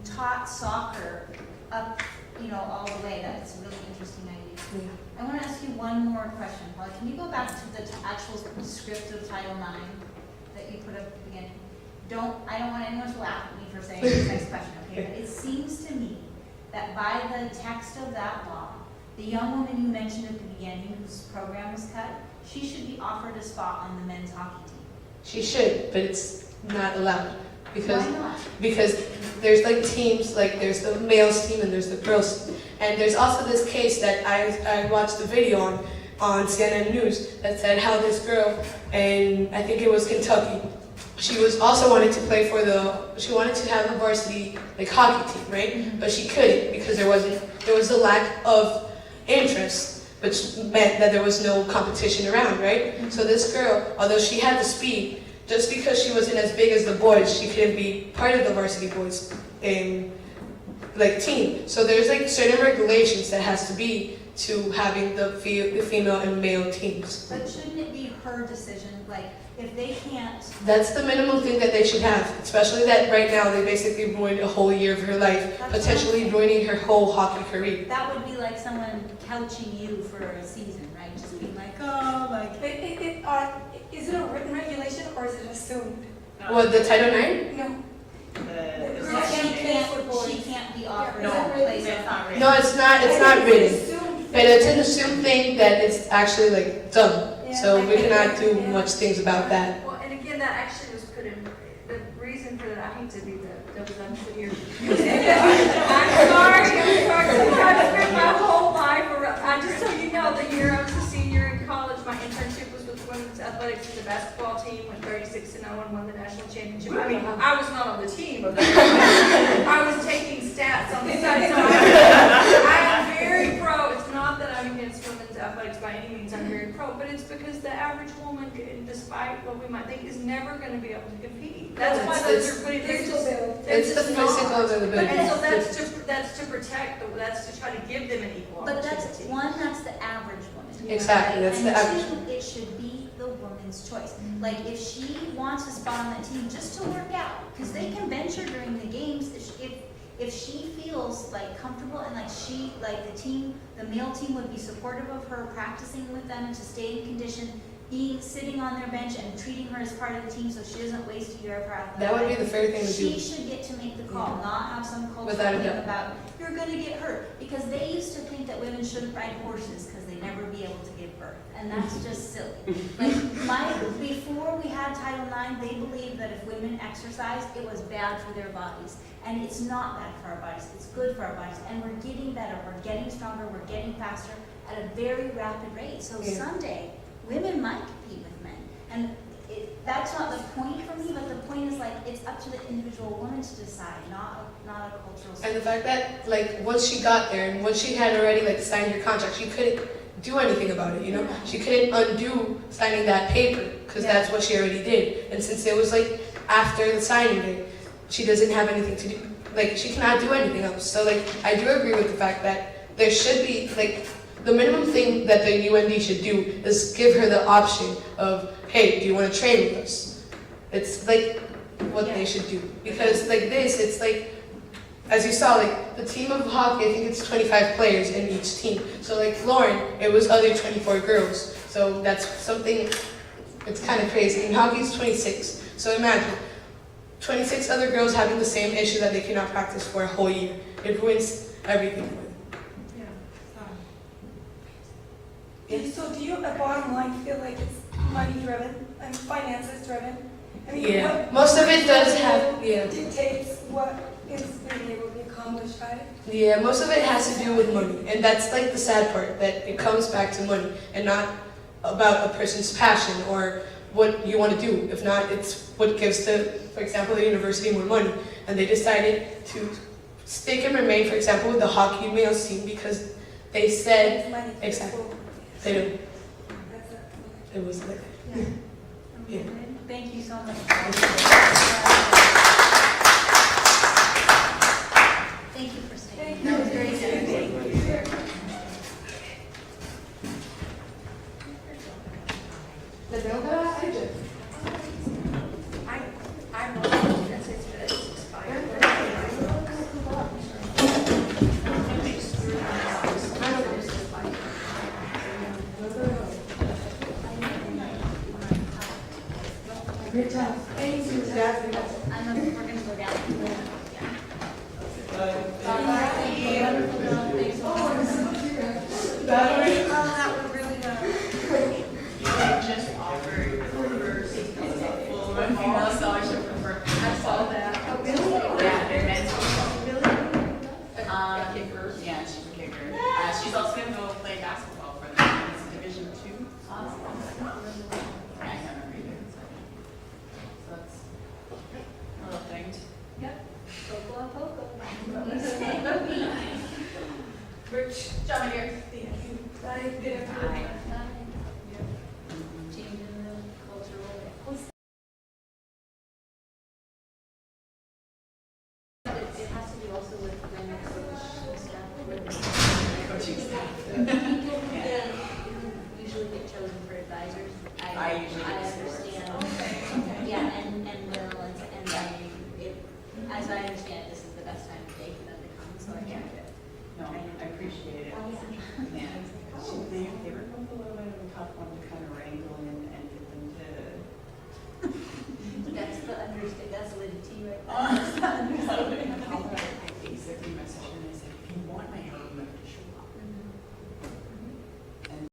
taught soccer up, all the way. That's a really interesting idea. Yeah. I want to ask you one more question, Paul. Can you go back to the actual script of Title IX that you put up again? I don't want anyone to laugh at me for saying this next question, okay? But it seems to me that by the text of that law, the young woman you mentioned at the beginning whose program was cut, she should be offered a spot on the men's hockey team. She should, but it's not allowed. Because, Why not? because there's like teams, like there's the males team and there's the girls team. And there's also this case that I watched the video on CNN News that said how this girl, and I think it was Kentucky, she was also wanted to play for she wanted to have a varsity like hockey team, right? Mm-hmm. But she couldn't because there was a lack of interest, which meant that there was no competition around, right? Mm-hmm. So this girl, although she had the speed, just because she wasn't as big as the boys, she couldn't be part of the varsity boys team. So there's like certain regulations that has to be to having the female and male teams. But shouldn't it be her decision? Like, if they can't... That's the minimum thing that they should have, especially that right now they basically ruined a whole year of her life, potentially ruining her whole hockey career. That would be like someone couching you for a season, right? Just being like, oh, like... Is it a written regulation or is it assumed? What, the Title IX? No. She can't be offered No, a place. it's not written. No, it's not written. But it's an assumed thing that it's actually like done. So we cannot do much things about that. Well, and again, that actually was put in, the reason for that, I hate to be the devil's advocate here. I'm sorry. I've spent my whole life around, just so you know, the year I was a senior in college, my internship was with women's athletics and the basketball team, went 36-0 and won the national championship. I mean, I was not on the team, but I was taking stats on the side. So I am very pro. It's not that I'm against women's athletics by any means. I'm very pro, but it's because the average woman, despite what we might think, is never going to be able to compete. That's why those are put in there. It's the physical availability. And so that's to protect, that's to try to give them an equal But opportunity. that's that's the average woman. Exactly, that's and the average. two, it should be the woman's choice. Like if she wants a spot on that team just to work out, because they can bench her during the games. If she feels like comfortable and like the male team would be supportive of her practicing with them and to stay in condition, sitting on their bench and treating her as part of the team so she doesn't waste a year of her athletic That would be life. the fair thing to do. She should get to make the call, not have some cultural Without a thing doubt. about you're going to get hurt. Because they used to think that women shouldn't ride horses because they'd never be able to give birth. And that's just silly. Before we had Title IX, they believed that if women exercised, it was bad for their bodies. And it's not bad for our bodies, it's good for our bodies. And we're getting better, we're getting stronger, we're getting faster at a very rapid rate. So someday, women might compete with men. And that's not the point for me, but the point is like, it's up to the individual woman to decide, not a cultural And the fact that once she got there and once she had already signed her contract, she couldn't do anything about it, She couldn't undo signing that paper because that's what she already did. And since it was after the signing date, she doesn't have anything to do. She cannot do anything else. So I do agree with the fact that there should be the minimum thing that the UND should do is give her the option of, hey, do you want to train with us? It's what they should do. Because it's as you saw, the team of hockey, I think it's 25 players in each team. So Lauren, it was other 24 girls. So that's something, it's kind of crazy. And hockey's 26. So imagine, 26 other girls having the same issue that they cannot practice for a whole year. It ruins everything for them. So do you, at bottom line, feel like it's money driven and finances driven? I mean, Yeah, most of it does have, dictates what is being able to be accomplished. Yeah, most of it has to do with money, and that's like the sad part, that it comes back to money and not about a person's passion or what you want to do. If not, it's what gives for example, the university more money, and they decided to stick and remain, for example, with the hockey males team because they said exactly they do. It was like that. Yeah. Thank you so much. Thank you for staying. That was great. Thank you. I'm not sure if it's expired. Great job. Thank you. We're going to go down. That was really good. Just offered full female scholarship for birthday. I saw that. Oh, really? Yeah, their men's kicker. Yeah, she's a kicker. She's also going to go play basketball for the men's Division II. Awesome. I haven't read it. So that's a little thing. Yep. Rich, John, here. Bye. Good. Bye. Changing the cultural. It has to do also with when you coach staff. Coaching staff. People who usually get chosen for advisors. I usually I get sports. understand. Yeah, and Will, as I understand, this is the best time of day for them to come, so I get it. No, I appreciate it. Yeah. They were both a little bit of a tough one to kind of wrangle and get them to. That's the Lydia T right there.